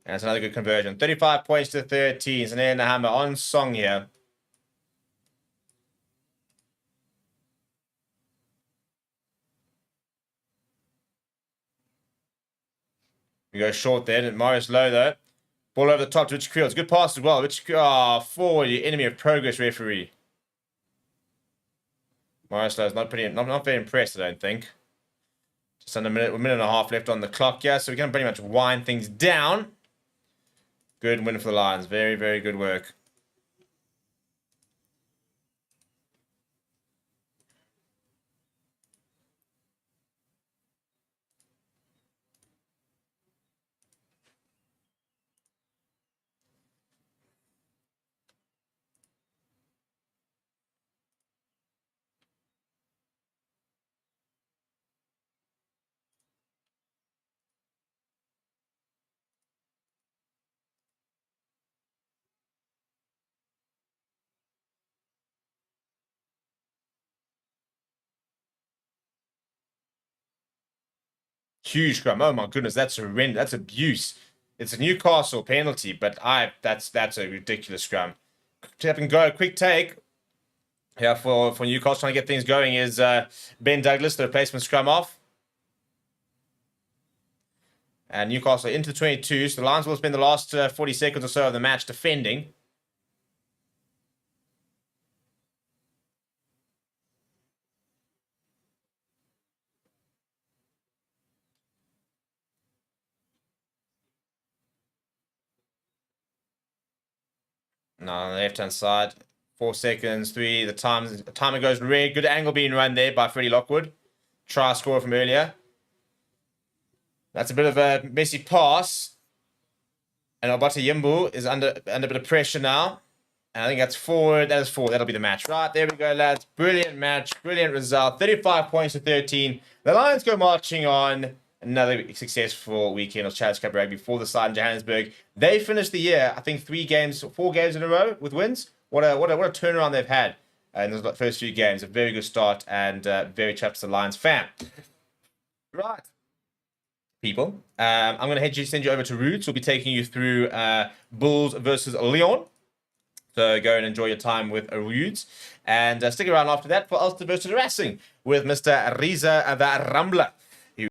Speaker 1: And that's another good conversion. 35 points to 13. And then the hammer on song here. We go short there. And Morris low though. Ball over the top to Richard Fields. Good pass as well. Richard, forward, your enemy of progress referee. Morris low is not very impressed, I don't think. Just under a minute and a half left on the clock here. So we can pretty much wind things down. Good win for the Lions. Very, very good work. Huge scrum. Oh my goodness, that's horrendous. That's abuse. It's a Newcastle penalty, but that's a ridiculous scrum. Tap and go, quick take. Yeah, for Newcastle trying to get things going is Ben Douglas, the replacement scrum off. And Newcastle into the 22. So the Lions will spend the last 40 seconds or so of the match defending. Now on the left-hand side, 4 seconds, 3. The timer goes red. Good angle being run there by Freddie Lockwood. Try score from earlier. That's a bit of a messy pass. And Obata Yimbu is under a bit of pressure now. And I think that's forward. That is forward. That'll be the match. Right, there we go, lads. Brilliant match. Brilliant result. 35 points to 13. The Lions go marching on. Another successful weekend of Challenge Cup rugby for the side in Johannesburg. They finished the year, I think, 4 games in a row with wins. What a turnaround they've had in the first few games. A very good start and very chuffed to the Lions fan. Right, people. I'm going to send you over to Roots. We'll be taking you through Bulls versus Leon. So go and enjoy your time with Roots. And stick around after that for Ulster versus Racing with Mr. Riza the Rambler.